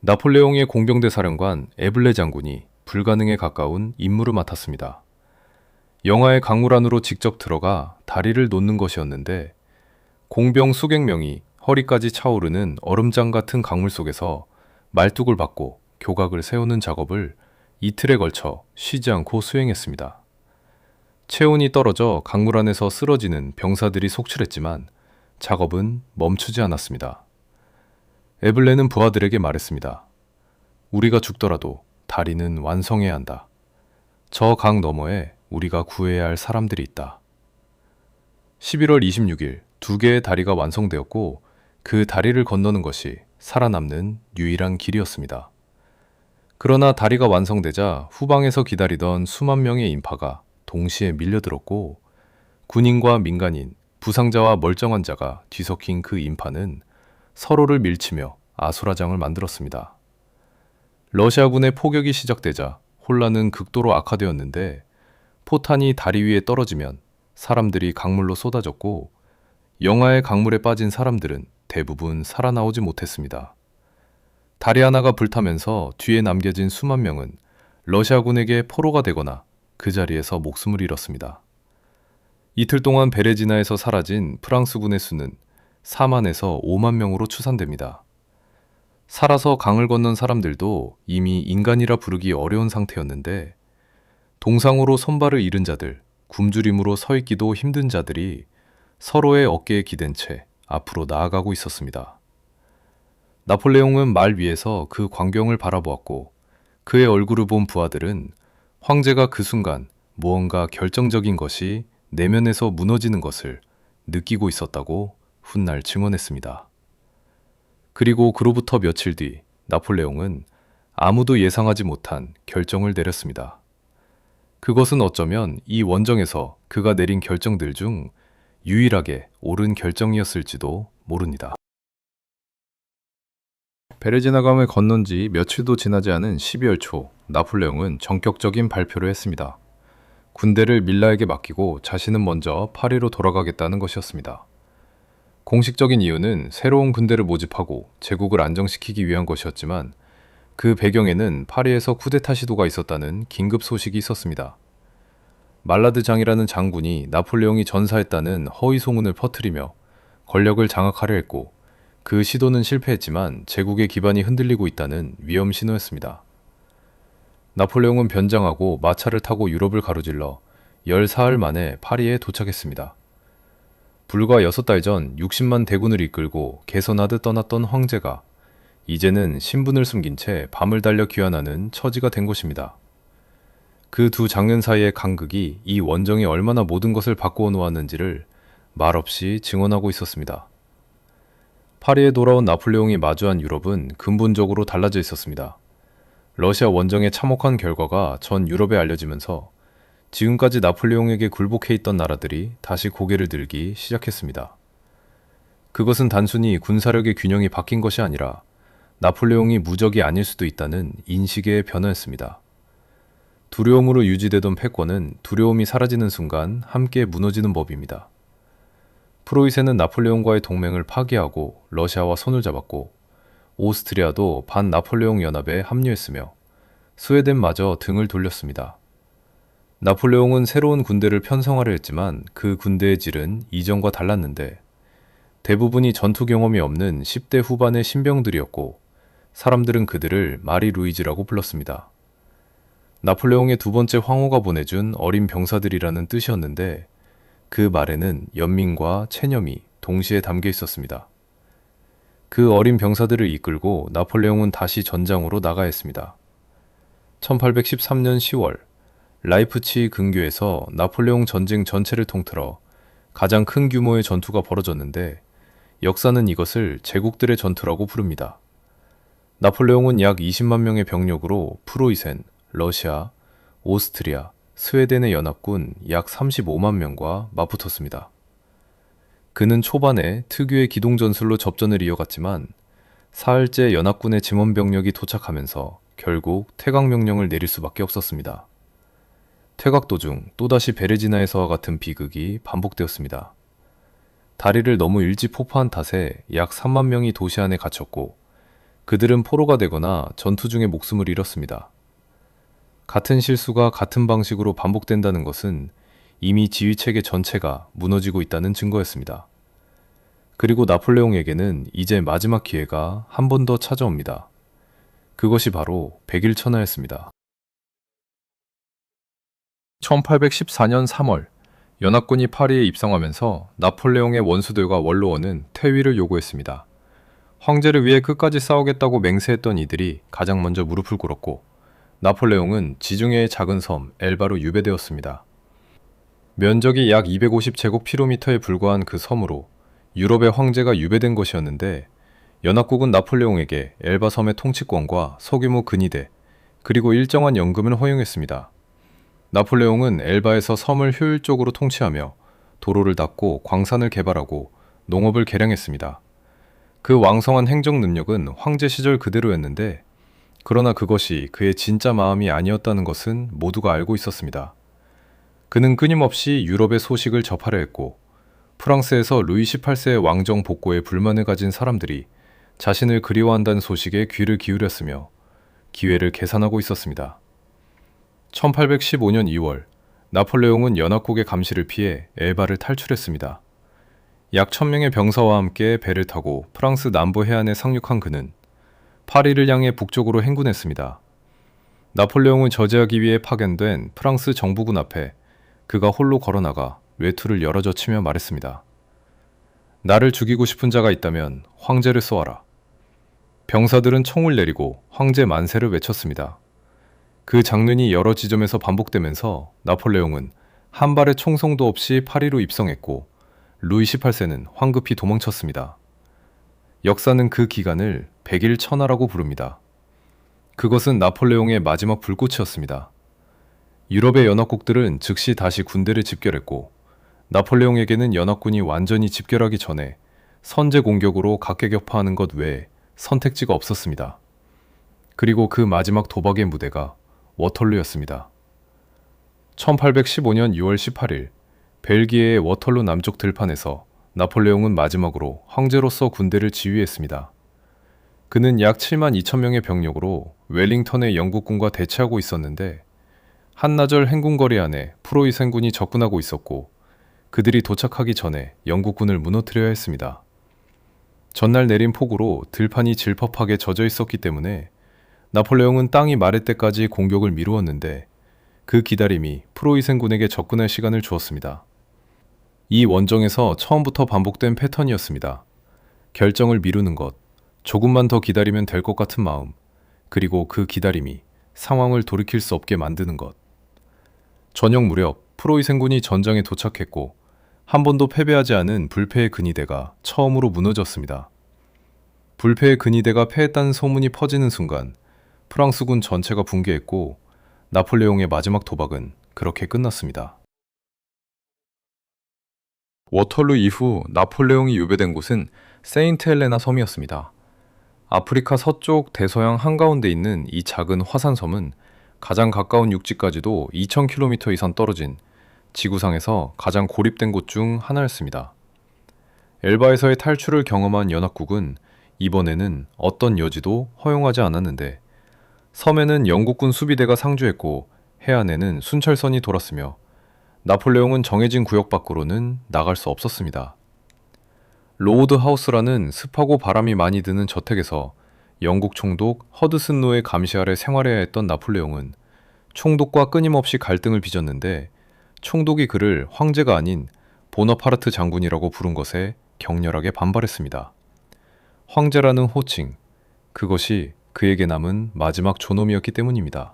나폴레옹의 공병대 사령관 에블레 장군이 불가능에 가까운 임무를 맡았습니다. 영하의 강물 안으로 직접 들어가 다리를 놓는 것이었는데, 공병 수백 명이 허리까지 차오르는 얼음장 같은 강물 속에서 말뚝을 박고 교각을 세우는 작업을 이틀에 걸쳐 쉬지 않고 수행했습니다. 체온이 떨어져 강물 안에서 쓰러지는 병사들이 속출했지만 작업은 멈추지 않았습니다. 에블레는 부하들에게 말했습니다. 우리가 죽더라도 다리는 완성해야 한다. 저 강 너머에 우리가 구해야 할 사람들이 있다. 11월 26일 2개의 다리가 완성되었고 그 다리를 건너는 것이 살아남는 유일한 길이었습니다. 그러나 다리가 완성되자 후방에서 기다리던 수만 명의 인파가 동시에 밀려들었고, 군인과 민간인, 부상자와 멀쩡한 자가 뒤섞인 그 인파는 서로를 밀치며 아수라장을 만들었습니다. 러시아군의 포격이 시작되자 혼란은 극도로 악화되었는데, 포탄이 다리 위에 떨어지면 사람들이 강물로 쏟아졌고 영하의 강물에 빠진 사람들은 대부분 살아나오지 못했습니다. 다리 하나가 불타면서 뒤에 남겨진 수만 명은 러시아군에게 포로가 되거나 그 자리에서 목숨을 잃었습니다. 이틀 동안 베레지나에서 사라진 프랑스군의 수는 4만에서 5만 명으로 추산됩니다. 살아서 강을 건넌 사람들도 이미 인간이라 부르기 어려운 상태였는데, 동상으로 손발을 잃은 자들, 굶주림으로 서 있기도 힘든 자들이 서로의 어깨에 기댄 채 앞으로 나아가고 있었습니다. 나폴레옹은 말 위에서 그 광경을 바라보았고, 그의 얼굴을 본 부하들은 황제가 그 순간 무언가 결정적인 것이 내면에서 무너지는 것을 느끼고 있었다고 훗날 증언했습니다. 그리고 그로부터 며칠 뒤 나폴레옹은 아무도 예상하지 못한 결정을 내렸습니다. 그것은 어쩌면 이 원정에서 그가 내린 결정들 중 유일하게 옳은 결정이었을지도 모릅니다. 베레지나강을 건넌 지 며칠도 지나지 않은 12월 초, 나폴레옹은 전격적인 발표를 했습니다. 군대를 밀라에게 맡기고 자신은 먼저 파리로 돌아가겠다는 것이었습니다. 공식적인 이유는 새로운 군대를 모집하고 제국을 안정시키기 위한 것이었지만, 그 배경에는 파리에서 쿠데타 시도가 있었다는 긴급 소식이 있었습니다. 말라드장이라는 장군이 나폴레옹이 전사했다는 허위 소문을 퍼뜨리며 권력을 장악하려 했고, 그 시도는 실패했지만 제국의 기반이 흔들리고 있다는 위험 신호였습니다. 나폴레옹은 변장하고 마차를 타고 유럽을 가로질러 14일 만에 파리에 도착했습니다. 불과 6달 전 60만 대군을 이끌고 개선하듯 떠났던 황제가 이제는 신분을 숨긴 채 밤을 달려 귀환하는 처지가 된 것입니다. 그 두 장면 사이의 간극이 이 원정에 얼마나 모든 것을 바꾸어 놓았는지를 말없이 증언하고 있었습니다. 파리에 돌아온 나폴레옹이 마주한 유럽은 근본적으로 달라져 있었습니다. 러시아 원정에 참혹한 결과가 전 유럽에 알려지면서 지금까지 나폴레옹에게 굴복해 있던 나라들이 다시 고개를 들기 시작했습니다. 그것은 단순히 군사력의 균형이 바뀐 것이 아니라 나폴레옹이 무적이 아닐 수도 있다는 인식의 변화였습니다. 두려움으로 유지되던 패권은 두려움이 사라지는 순간 함께 무너지는 법입니다. 프로이센은 나폴레옹과의 동맹을 파기하고 러시아와 손을 잡았고, 오스트리아도 반나폴레옹 연합에 합류했으며 스웨덴마저 등을 돌렸습니다. 나폴레옹은 새로운 군대를 편성하려 했지만 그 군대의 질은 이전과 달랐는데 대부분이 전투 경험이 없는 10대 후반의 신병들이었고 사람들은 그들을 마리 루이즈라고 불렀습니다. 나폴레옹의 두 번째 황후가 보내준 어린 병사들이라는 뜻이었는데 그 말에는 연민과 체념이 동시에 담겨 있었습니다. 그 어린 병사들을 이끌고 나폴레옹은 다시 전장으로 나가야 했습니다. 1813년 10월 라이프치 근교에서 나폴레옹 전쟁 전체를 통틀어 가장 큰 규모의 전투가 벌어졌는데 역사는 이것을 제국들의 전투라고 부릅니다. 나폴레옹은 약 20만 명의 병력으로 프로이센, 러시아, 오스트리아, 스웨덴의 연합군 약 35만 명과 맞붙었습니다. 그는 초반에 특유의 기동전술로 접전을 이어갔지만 사흘째 연합군의 증원병력이 도착하면서 결국 퇴각명령을 내릴 수밖에 없었습니다. 퇴각 도중 또다시 베레지나에서와 같은 비극이 반복되었습니다. 다리를 너무 일찍 폭파한 탓에 약 3만 명이 도시 안에 갇혔고 그들은 포로가 되거나 전투 중에 목숨을 잃었습니다. 같은 실수가 같은 방식으로 반복된다는 것은 이미 지휘체계 전체가 무너지고 있다는 증거였습니다. 그리고 나폴레옹에게는 이제 마지막 기회가 한 번 더 찾아옵니다. 그것이 바로 백일천하였습니다. 1814년 3월, 연합군이 파리에 입성하면서 나폴레옹의 원수들과 원로원은 퇴위를 요구했습니다. 황제를 위해 끝까지 싸우겠다고 맹세했던 이들이 가장 먼저 무릎을 꿇었고 나폴레옹은 지중해의 작은 섬 엘바로 유배되었습니다. 면적이 약 250제곱킬로미터에 불과한 그 섬으로 유럽의 황제가 유배된 것이었는데 연합국은 나폴레옹에게 엘바 섬의 통치권과 소규모 근위대 그리고 일정한 연금을 허용했습니다. 나폴레옹은 엘바에서 섬을 효율적으로 통치하며 도로를 닦고 광산을 개발하고 농업을 개량했습니다. 그 왕성한 행정 능력은 황제 시절 그대로였는데 그러나 그것이 그의 진짜 마음이 아니었다는 것은 모두가 알고 있었습니다. 그는 끊임없이 유럽의 소식을 접하려 했고 프랑스에서 루이 18세의 왕정 복고에 불만을 가진 사람들이 자신을 그리워한다는 소식에 귀를 기울였으며 기회를 계산하고 있었습니다. 1815년 2월, 나폴레옹은 연합국의 감시를 피해 엘바를 탈출했습니다. 약 1000명의 병사와 함께 배를 타고 프랑스 남부 해안에 상륙한 그는 파리를 향해 북쪽으로 행군했습니다. 나폴레옹을 저지하기 위해 파견된 프랑스 정부군 앞에 그가 홀로 걸어나가 외투를 열어젖히며 말했습니다. 나를 죽이고 싶은 자가 있다면 황제를 쏘아라. 병사들은 총을 내리고 황제 만세를 외쳤습니다. 그 장면이 여러 지점에서 반복되면서 나폴레옹은 한 발의 총성도 없이 파리로 입성했고 루이 18세는 황급히 도망쳤습니다. 역사는 그 기간을 백일천하라고 부릅니다. 그것은 나폴레옹의 마지막 불꽃이었습니다. 유럽의 연합국들은 즉시 다시 군대를 집결했고 나폴레옹에게는 연합군이 완전히 집결하기 전에 선제 공격으로 각계격파하는 것 외에 선택지가 없었습니다. 그리고 그 마지막 도박의 무대가 워털루였습니다. 1815년 6월 18일 벨기에의 워털루 남쪽 들판에서 나폴레옹은 마지막으로 황제로서 군대를 지휘했습니다. 그는 약 7만 2천 명의 병력으로 웰링턴의 영국군과 대치하고 있었는데 한나절 행군거리 안에 프로이센군이 접근하고 있었고 그들이 도착하기 전에 영국군을 무너뜨려야 했습니다. 전날 내린 폭우로 들판이 질퍽하게 젖어 있었기 때문에 나폴레옹은 땅이 마를 때까지 공격을 미루었는데 그 기다림이 프로이센군에게 접근할 시간을 주었습니다. 이 원정에서 처음부터 반복된 패턴이었습니다. 결정을 미루는 것, 조금만 더 기다리면 될 것 같은 마음, 그리고 그 기다림이 상황을 돌이킬 수 없게 만드는 것. 저녁 무렵 프로이센군이 전장에 도착했고 한 번도 패배하지 않은 불패의 근위대가 처음으로 무너졌습니다. 불패의 근위대가 패했다는 소문이 퍼지는 순간 프랑스군 전체가 붕괴했고 나폴레옹의 마지막 도박은 그렇게 끝났습니다. 워털루 이후 나폴레옹이 유배된 곳은 세인트 헬레나 섬이었습니다. 아프리카 서쪽 대서양 한가운데 있는 이 작은 화산섬은 가장 가까운 육지까지도 2000km 이상 떨어진 지구상에서 가장 고립된 곳 중 하나였습니다. 엘바에서의 탈출을 경험한 연합국은 이번에는 어떤 여지도 허용하지 않았는데 섬에는 영국군 수비대가 상주했고 해안에는 순찰선이 돌았으며 나폴레옹은 정해진 구역 밖으로는 나갈 수 없었습니다. 로우드 하우스라는 습하고 바람이 많이 드는 저택에서 영국 총독 허드슨노의 감시 아래 생활해야 했던 나폴레옹은 총독과 끊임없이 갈등을 빚었는데 총독이 그를 황제가 아닌 보너파르트 장군이라고 부른 것에 격렬하게 반발했습니다. 황제라는 호칭, 그것이 그에게 남은 마지막 존엄이었기 때문입니다.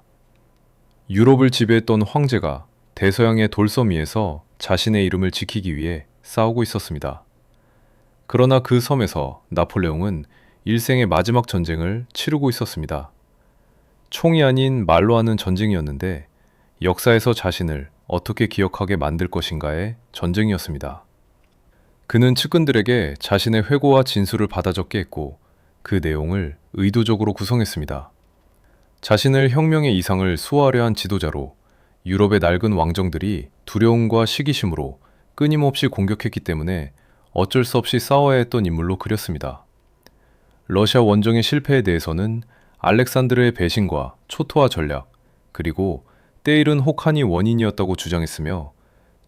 유럽을 지배했던 황제가 대서양의 돌섬 위에서 자신의 이름을 지키기 위해 싸우고 있었습니다. 그러나 그 섬에서 나폴레옹은 일생의 마지막 전쟁을 치르고 있었습니다. 총이 아닌 말로 하는 전쟁이었는데 역사에서 자신을 어떻게 기억하게 만들 것인가의 전쟁이었습니다. 그는 측근들에게 자신의 회고와 진술을 받아 적게 했고 그 내용을 의도적으로 구성했습니다. 자신을 혁명의 이상을 수호하려 한 지도자로 유럽의 낡은 왕정들이 두려움과 시기심으로 끊임없이 공격했기 때문에 어쩔 수 없이 싸워야 했던 인물로 그렸습니다. 러시아 원정의 실패에 대해서는 알렉산드르의 배신과 초토화 전략, 그리고 때이른 혹한이 원인이었다고 주장했으며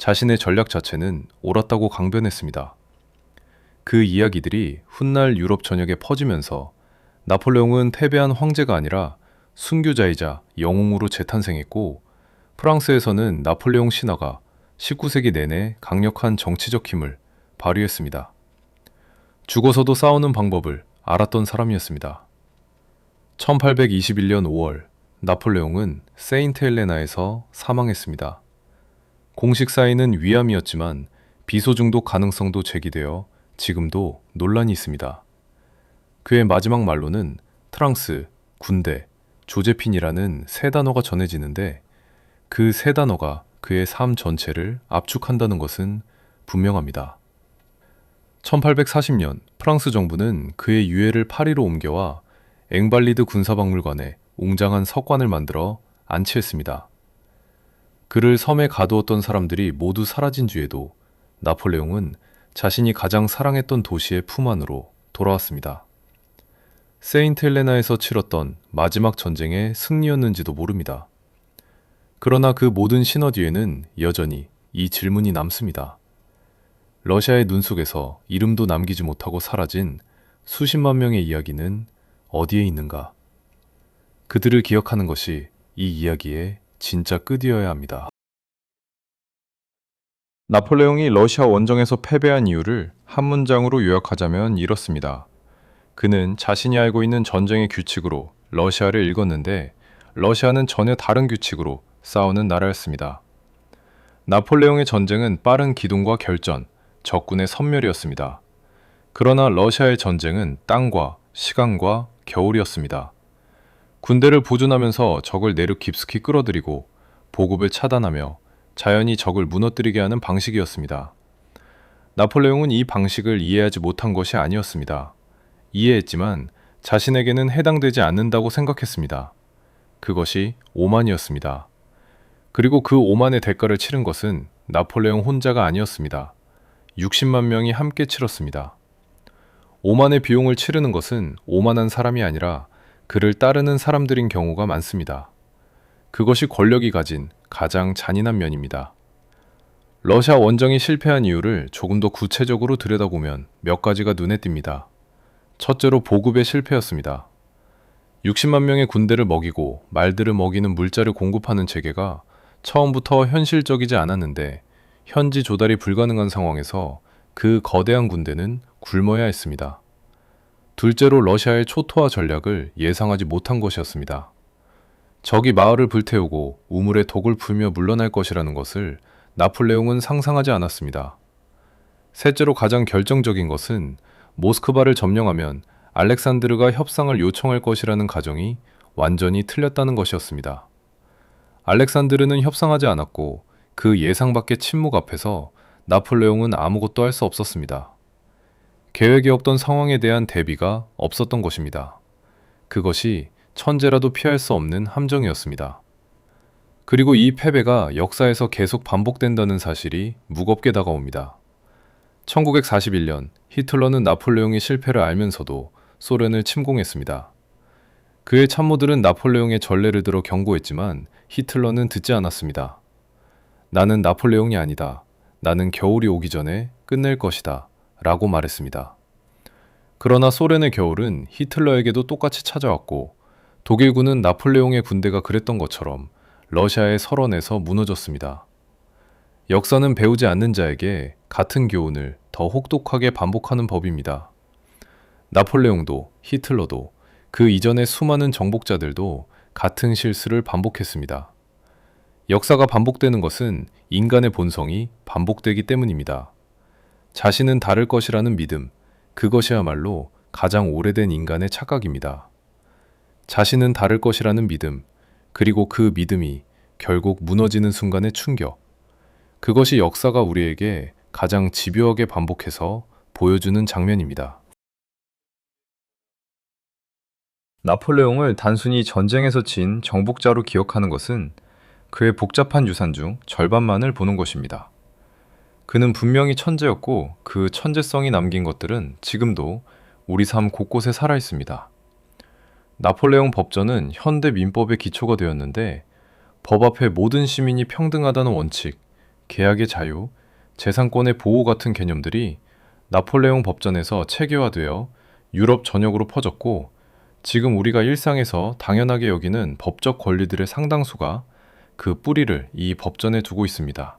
자신의 전략 자체는 옳았다고 강변했습니다. 그 이야기들이 훗날 유럽 전역에 퍼지면서 나폴레옹은 패배한 황제가 아니라 순교자이자 영웅으로 재탄생했고 프랑스에서는 나폴레옹 신화가 19세기 내내 강력한 정치적 힘을 발휘했습니다. 죽어서도 싸우는 방법을 알았던 사람이었습니다. 1821년 5월 나폴레옹은 세인트 헬레나에서 사망했습니다. 공식 사인은 위암이었지만 비소 중독 가능성도 제기되어 지금도 논란이 있습니다. 그의 마지막 말로는 트랑스, 군대, 조제핀이라는 세 단어가 전해지는데 그 세 단어가 그의 삶 전체를 압축한다는 것은 분명합니다. 1840년 프랑스 정부는 그의 유해를 파리로 옮겨와 앵발리드 군사박물관에 웅장한 석관을 만들어 안치했습니다. 그를 섬에 가두었던 사람들이 모두 사라진 뒤에도 나폴레옹은 자신이 가장 사랑했던 도시의 품 안으로 돌아왔습니다. 세인트 헬레나에서 치렀던 마지막 전쟁의 승리였는지도 모릅니다. 그러나 그 모든 신화 뒤에는 여전히 이 질문이 남습니다. 러시아의 눈 속에서 이름도 남기지 못하고 사라진 수십만 명의 이야기는 어디에 있는가? 그들을 기억하는 것이 이 이야기의 진짜 끝이어야 합니다. 나폴레옹이 러시아 원정에서 패배한 이유를 한 문장으로 요약하자면 이렇습니다. 그는 자신이 알고 있는 전쟁의 규칙으로 러시아를 읽었는데 러시아는 전혀 다른 규칙으로 싸우는 나라였습니다. 나폴레옹의 전쟁은 빠른 기동과 결전, 적군의 섬멸이었습니다. 그러나 러시아의 전쟁은 땅과 시간과 겨울이었습니다. 군대를 보존하면서 적을 내륙 깊숙이 끌어들이고 보급을 차단하며 자연히 적을 무너뜨리게 하는 방식이었습니다. 나폴레옹은 이 방식을 이해하지 못한 것이 아니었습니다. 이해했지만 자신에게는 해당되지 않는다고 생각했습니다. 그것이 오만이었습니다. 그리고 그 오만의 대가를 치른 것은 나폴레옹 혼자가 아니었습니다. 60만 명이 함께 치렀습니다. 오만의 비용을 치르는 것은 오만한 사람이 아니라 그를 따르는 사람들인 경우가 많습니다. 그것이 권력이 가진 가장 잔인한 면입니다. 러시아 원정이 실패한 이유를 조금 더 구체적으로 들여다보면 몇 가지가 눈에 띕니다. 첫째로 보급의 실패였습니다. 60만 명의 군대를 먹이고 말들을 먹이는 물자를 공급하는 체계가 처음부터 현실적이지 않았는데 현지 조달이 불가능한 상황에서 그 거대한 군대는 굶어야 했습니다. 둘째로 러시아의 초토화 전략을 예상하지 못한 것이었습니다. 적이 마을을 불태우고 우물에 독을 풀며 물러날 것이라는 것을 나폴레옹은 상상하지 않았습니다. 셋째로 가장 결정적인 것은 모스크바를 점령하면 알렉산드르가 협상을 요청할 것이라는 가정이 완전히 틀렸다는 것이었습니다. 알렉산드르는 협상하지 않았고 그 예상 밖의 침묵 앞에서 나폴레옹은 아무것도 할 수 없었습니다. 계획이 없던 상황에 대한 대비가 없었던 것입니다. 그것이 천재라도 피할 수 없는 함정이었습니다. 그리고 이 패배가 역사에서 계속 반복된다는 사실이 무겁게 다가옵니다. 1941년 히틀러는 나폴레옹의 실패를 알면서도 소련을 침공했습니다. 그의 참모들은 나폴레옹의 전례를 들어 경고했지만 히틀러는 듣지 않았습니다. 나는 나폴레옹이 아니다. 나는 겨울이 오기 전에 끝낼 것이다. 라고 말했습니다. 그러나 소련의 겨울은 히틀러에게도 똑같이 찾아왔고 독일군은 나폴레옹의 군대가 그랬던 것처럼 러시아의 설원에서 무너졌습니다. 역사는 배우지 않는 자에게 같은 교훈을 더 혹독하게 반복하는 법입니다. 나폴레옹도 히틀러도 그 이전의 수많은 정복자들도 같은 실수를 반복했습니다. 역사가 반복되는 것은 인간의 본성이 반복되기 때문입니다. 자신은 다를 것이라는 믿음, 그것이야말로 가장 오래된 인간의 착각입니다. 자신은 다를 것이라는 믿음, 그리고 그 믿음이 결국 무너지는 순간의 충격. 그것이 역사가 우리에게 가장 집요하게 반복해서 보여주는 장면입니다. 나폴레옹을 단순히 전쟁에서 진 정복자로 기억하는 것은 그의 복잡한 유산 중 절반만을 보는 것입니다. 그는 분명히 천재였고 그 천재성이 남긴 것들은 지금도 우리 삶 곳곳에 살아 있습니다. 나폴레옹 법전은 현대 민법의 기초가 되었는데 법 앞에 모든 시민이 평등하다는 원칙, 계약의 자유, 재산권의 보호 같은 개념들이 나폴레옹 법전에서 체계화되어 유럽 전역으로 퍼졌고 지금 우리가 일상에서 당연하게 여기는 법적 권리들의 상당수가 그 뿌리를 이 법전에 두고 있습니다.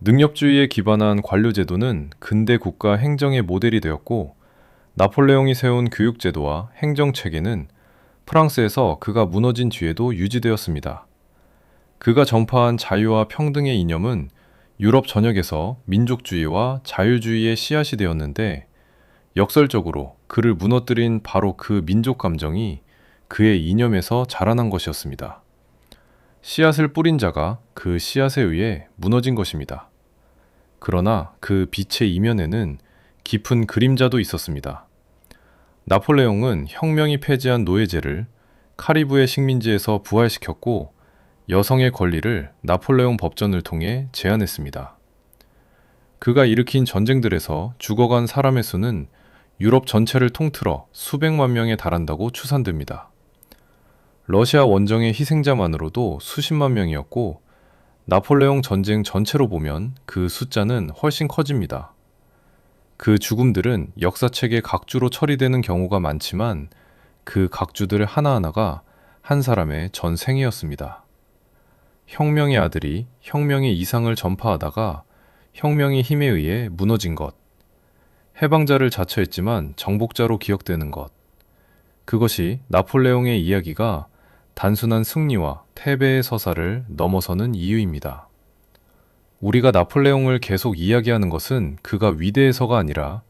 능력주의에 기반한 관료제도는 근대 국가 행정의 모델이 되었고 나폴레옹이 세운 교육제도와 행정체계는 프랑스에서 그가 무너진 뒤에도 유지되었습니다. 그가 전파한 자유와 평등의 이념은 유럽 전역에서 민족주의와 자유주의의 씨앗이 되었는데 역설적으로 그를 무너뜨린 바로 그 민족 감정이 그의 이념에서 자라난 것이었습니다. 씨앗을 뿌린 자가 그 씨앗에 의해 무너진 것입니다. 그러나 그 빛의 이면에는 깊은 그림자도 있었습니다. 나폴레옹은 혁명이 폐지한 노예제를 카리브해 식민지에서 부활시켰고 여성의 권리를 나폴레옹 법전을 통해 제한했습니다. 그가 일으킨 전쟁들에서 죽어간 사람의 수는 유럽 전체를 통틀어 수백만 명에 달한다고 추산됩니다. 러시아 원정의 희생자만으로도 수십만 명이었고 나폴레옹 전쟁 전체로 보면 그 숫자는 훨씬 커집니다. 그 죽음들은 역사책의 각주로 처리되는 경우가 많지만 그 각주들 하나하나가 한 사람의 전생이었습니다. 혁명의 아들이 혁명의 이상을 전파하다가 혁명의 힘에 의해 무너진 것. 해방자를 자처했지만 정복자로 기억되는 것. 그것이 나폴레옹의 이야기가 단순한 승리와 패배의 서사를 넘어서는 이유입니다. 우리가 나폴레옹을 계속 이야기하는 것은 그가 위대해서가 아니라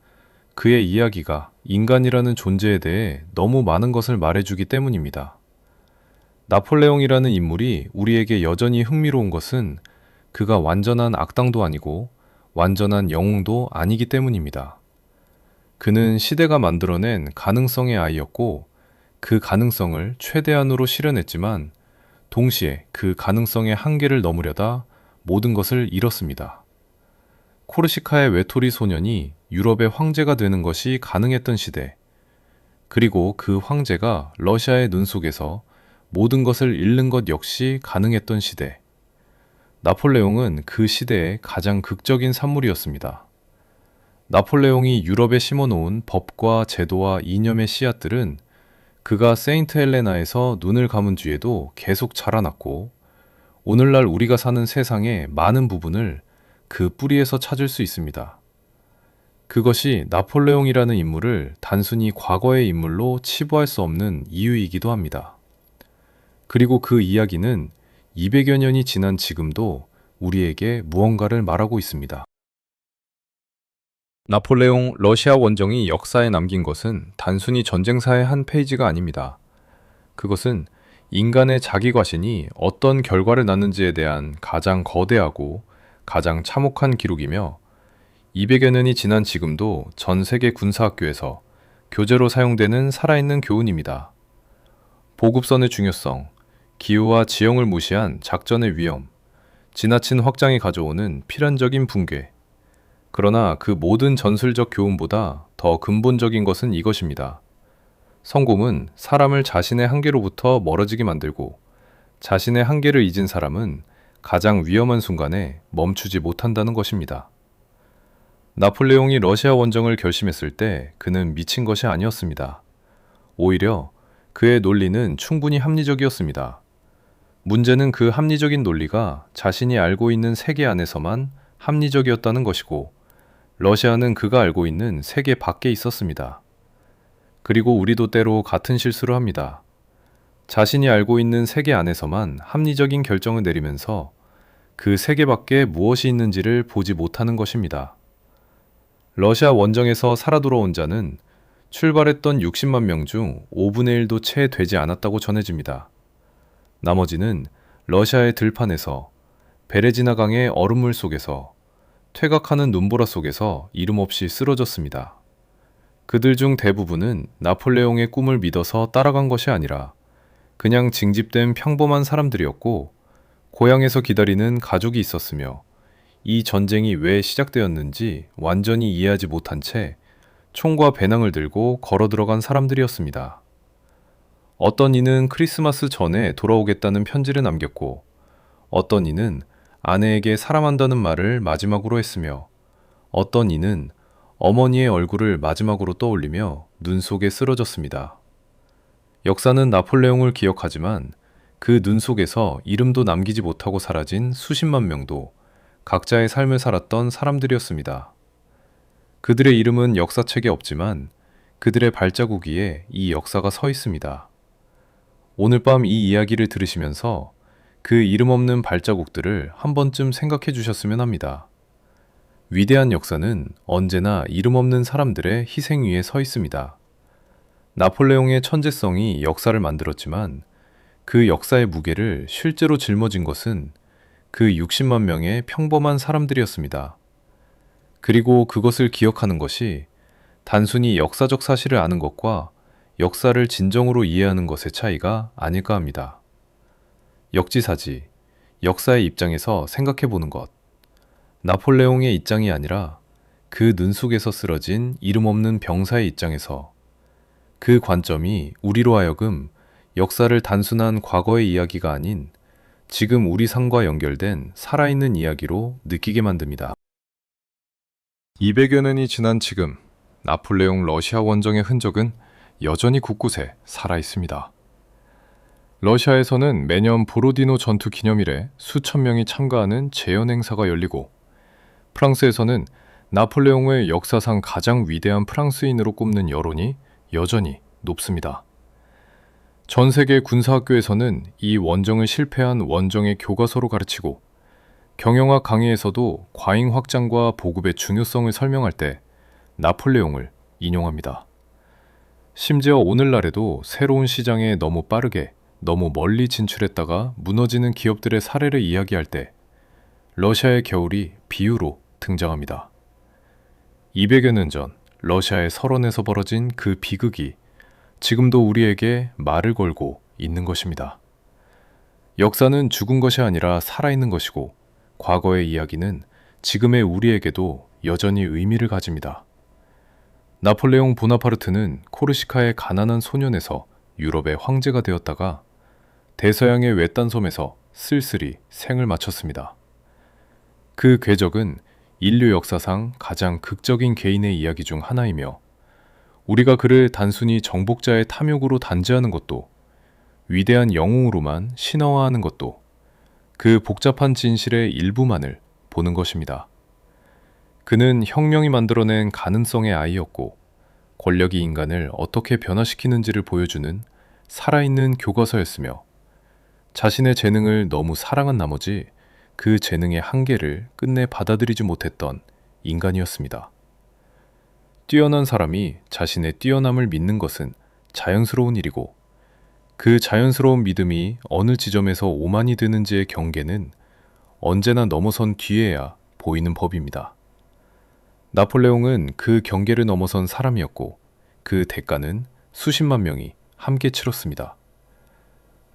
그의 이야기가 인간이라는 존재에 대해 너무 많은 것을 말해주기 때문입니다. 나폴레옹이라는 인물이 우리에게 여전히 흥미로운 것은 그가 완전한 악당도 아니고 완전한 영웅도 아니기 때문입니다. 그는 시대가 만들어낸 가능성의 아이였고 그 가능성을 최대한으로 실현했지만 동시에 그 가능성의 한계를 넘으려다 모든 것을 잃었습니다. 코르시카의 외톨이 소년이 유럽의 황제가 되는 것이 가능했던 시대, 그리고 그 황제가 러시아의 눈 속에서 모든 것을 잃는 것 역시 가능했던 시대. 나폴레옹은 그 시대의 가장 극적인 산물이었습니다. 나폴레옹이 유럽에 심어놓은 법과 제도와 이념의 씨앗들은 그가 세인트 헬레나에서 눈을 감은 뒤에도 계속 자라났고 오늘날 우리가 사는 세상의 많은 부분을 그 뿌리에서 찾을 수 있습니다. 그것이 나폴레옹이라는 인물을 단순히 과거의 인물로 치부할 수 없는 이유이기도 합니다. 그리고 그 이야기는 200여 년이 지난 지금도 우리에게 무언가를 말하고 있습니다. 나폴레옹 러시아 원정이 역사에 남긴 것은 단순히 전쟁사의 한 페이지가 아닙니다. 그것은 인간의 자기 과신이 어떤 결과를 낳는지에 대한 가장 거대하고 가장 참혹한 기록이며 200여 년이 지난 지금도 전 세계 군사학교에서 교재로 사용되는 살아있는 교훈입니다. 보급선의 중요성, 기후와 지형을 무시한 작전의 위험, 지나친 확장이 가져오는 필연적인 붕괴. 그러나 그 모든 전술적 교훈보다 더 근본적인 것은 이것입니다. 성공은 사람을 자신의 한계로부터 멀어지게 만들고 자신의 한계를 잊은 사람은 가장 위험한 순간에 멈추지 못한다는 것입니다. 나폴레옹이 러시아 원정을 결심했을 때 그는 미친 것이 아니었습니다. 오히려 그의 논리는 충분히 합리적이었습니다. 문제는 그 합리적인 논리가 자신이 알고 있는 세계 안에서만 합리적이었다는 것이고 러시아는 그가 알고 있는 세계 밖에 있었습니다. 그리고 우리도 때로 같은 실수를 합니다. 자신이 알고 있는 세계 안에서만 합리적인 결정을 내리면서 그 세계 밖에 무엇이 있는지를 보지 못하는 것입니다. 러시아 원정에서 살아 돌아온 자는 출발했던 60만 명 중 5분의 1도 채 되지 않았다고 전해집니다. 나머지는 러시아의 들판에서, 베레지나 강의 얼음물 속에서, 퇴각하는 눈보라 속에서 이름 없이 쓰러졌습니다. 그들 중 대부분은 나폴레옹의 꿈을 믿어서 따라간 것이 아니라 그냥 징집된 평범한 사람들이었고 고향에서 기다리는 가족이 있었으며 이 전쟁이 왜 시작되었는지 완전히 이해하지 못한 채 총과 배낭을 들고 걸어 들어간 사람들이었습니다. 어떤 이는 크리스마스 전에 돌아오겠다는 편지를 남겼고 어떤 이는 아내에게 사랑한다는 말을 마지막으로 했으며 어떤 이는 어머니의 얼굴을 마지막으로 떠올리며 눈 속에 쓰러졌습니다. 역사는 나폴레옹을 기억하지만 그 눈 속에서 이름도 남기지 못하고 사라진 수십만 명도 각자의 삶을 살았던 사람들이었습니다. 그들의 이름은 역사책에 없지만 그들의 발자국 위에 이 역사가 서 있습니다. 오늘 밤 이 이야기를 들으시면서 그 이름 없는 발자국들을 한 번쯤 생각해 주셨으면 합니다. 위대한 역사는 언제나 이름 없는 사람들의 희생 위에 서 있습니다. 나폴레옹의 천재성이 역사를 만들었지만 그 역사의 무게를 실제로 짊어진 것은 그 60만 명의 평범한 사람들이었습니다. 그리고 그것을 기억하는 것이 단순히 역사적 사실을 아는 것과 역사를 진정으로 이해하는 것의 차이가 아닐까 합니다. 역지사지, 역사의 입장에서 생각해 보는 것. 나폴레옹의 입장이 아니라 그 눈 속에서 쓰러진 이름 없는 병사의 입장에서 그 관점이 우리로 하여금 역사를 단순한 과거의 이야기가 아닌 지금 우리 삶과 연결된 살아있는 이야기로 느끼게 만듭니다. 200여 년이 지난 지금 나폴레옹 러시아 원정의 흔적은 여전히 곳곳에 살아있습니다. 러시아에서는 매년 보로디노 전투 기념일에 수천 명이 참가하는 재현 행사가 열리고 프랑스에서는 나폴레옹을 역사상 가장 위대한 프랑스인으로 꼽는 여론이 여전히 높습니다. 전 세계 군사학교에서는 이 원정을 실패한 원정의 교과서로 가르치고 경영학 강의에서도 과잉 확장과 보급의 중요성을 설명할 때 나폴레옹을 인용합니다. 심지어 오늘날에도 새로운 시장에 너무 빠르게, 너무 멀리 진출했다가 무너지는 기업들의 사례를 이야기할 때 러시아의 겨울이 비유로 등장합니다. 200여 년 전 러시아의 설원에서 벌어진 그 비극이 지금도 우리에게 말을 걸고 있는 것입니다. 역사는 죽은 것이 아니라 살아있는 것이고 과거의 이야기는 지금의 우리에게도 여전히 의미를 가집니다. 나폴레옹 보나파르트는 코르시카의 가난한 소년에서 유럽의 황제가 되었다가 대서양의 외딴 섬에서 쓸쓸히 생을 마쳤습니다. 그 궤적은 인류 역사상 가장 극적인 개인의 이야기 중 하나이며 우리가 그를 단순히 정복자의 탐욕으로 단죄하는 것도 위대한 영웅으로만 신화화하는 것도 그 복잡한 진실의 일부만을 보는 것입니다. 그는 혁명이 만들어낸 가능성의 아이였고 권력이 인간을 어떻게 변화시키는지를 보여주는 살아있는 교과서였으며 자신의 재능을 너무 사랑한 나머지 그 재능의 한계를 끝내 받아들이지 못했던 인간이었습니다. 뛰어난 사람이 자신의 뛰어남을 믿는 것은 자연스러운 일이고 그 자연스러운 믿음이 어느 지점에서 오만이 드는지의 경계는 언제나 넘어선 뒤에야 보이는 법입니다. 나폴레옹은 그 경계를 넘어선 사람이었고 그 대가는 수십만 명이 함께 치렀습니다.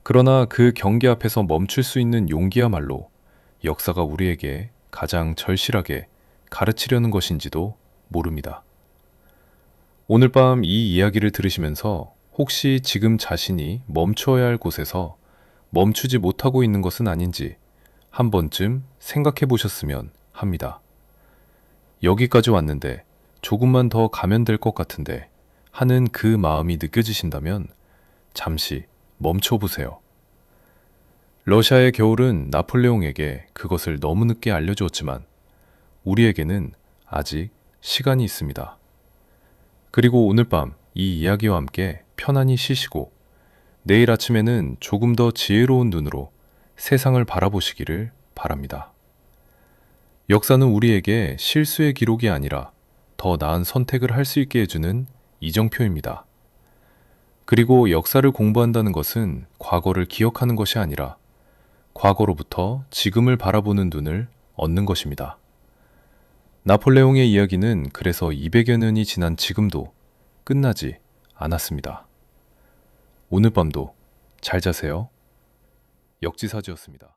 그러나 그 경계 앞에서 멈출 수 있는 용기야말로 역사가 우리에게 가장 절실하게 가르치려는 것인지도 모릅니다. 오늘 밤 이 이야기를 들으시면서 혹시 지금 자신이 멈춰야 할 곳에서 멈추지 못하고 있는 것은 아닌지 한 번쯤 생각해 보셨으면 합니다. 여기까지 왔는데 조금만 더 가면 될 것 같은데 하는 그 마음이 느껴지신다면 잠시 멈춰 보세요. 러시아의 겨울은 나폴레옹에게 그것을 너무 늦게 알려주었지만 우리에게는 아직 시간이 있습니다. 그리고 오늘 밤 이 이야기와 함께 편안히 쉬시고 내일 아침에는 조금 더 지혜로운 눈으로 세상을 바라보시기를 바랍니다. 역사는 우리에게 실수의 기록이 아니라 더 나은 선택을 할 수 있게 해주는 이정표입니다. 그리고 역사를 공부한다는 것은 과거를 기억하는 것이 아니라 과거로부터 지금을 바라보는 눈을 얻는 것입니다. 나폴레옹의 이야기는 그래서 200여 년이 지난 지금도 끝나지 않았습니다. 오늘 밤도 잘 자세요. 역지사지였습니다.